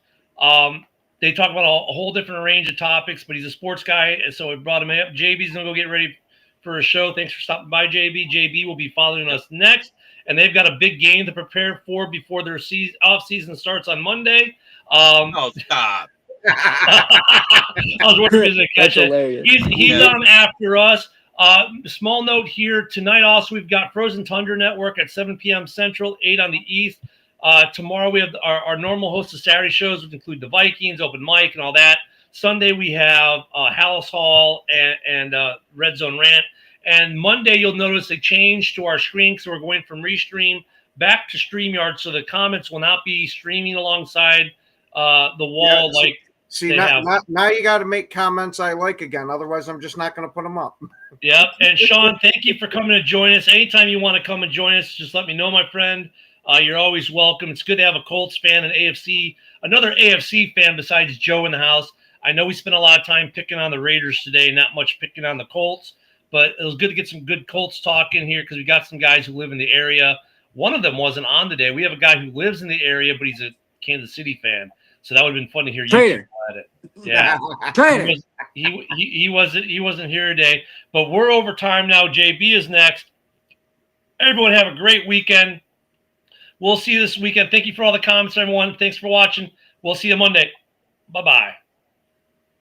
They talk about a whole different range of topics, but he's a sports guy, and so we brought him up. JB's gonna go get ready for a show. Thanks for stopping by, JB. JB will be following us next, and they've got a big game to prepare for before their off season starts on Monday. Oh, stop. I was wondering if he was going to catch That's it. hilarious. He's Yeah. on after us. Small note here tonight. Also, we've got Frozen Tundra Network at 7 p.m. Central, 8 on the East. Tomorrow we have our normal host of Saturday shows, which include the Vikings, open mic, and all that. Sunday we have House Hall and Red Zone Rant. And Monday you'll notice a change to our screen, so we're going from Restream back to StreamYard, so the comments will not be streaming alongside the wall like. See, They now you got to make comments I like again. Otherwise, I'm just not going to put them up. Yep. And Sean, thank you for coming to join us. Anytime you want to come and join us, just let me know, my friend. You're always welcome. It's good to have a Colts fan and another AFC fan besides Joe in the house. I know we spent a lot of time picking on the Raiders today, not much picking on the Colts, but it was good to get some good Colts talk in here because we got some guys who live in the area. One of them wasn't on today. We have a guy who lives in the area, but he's a Kansas City fan. So that would have been fun to hear you Traitor. about it. Yeah. Traitor. He wasn't here today, but we're over time now. JB is next. Everyone have a great weekend. We'll see you this weekend. Thank you for all the comments, everyone. Thanks for watching. We'll see you Monday. Bye-bye.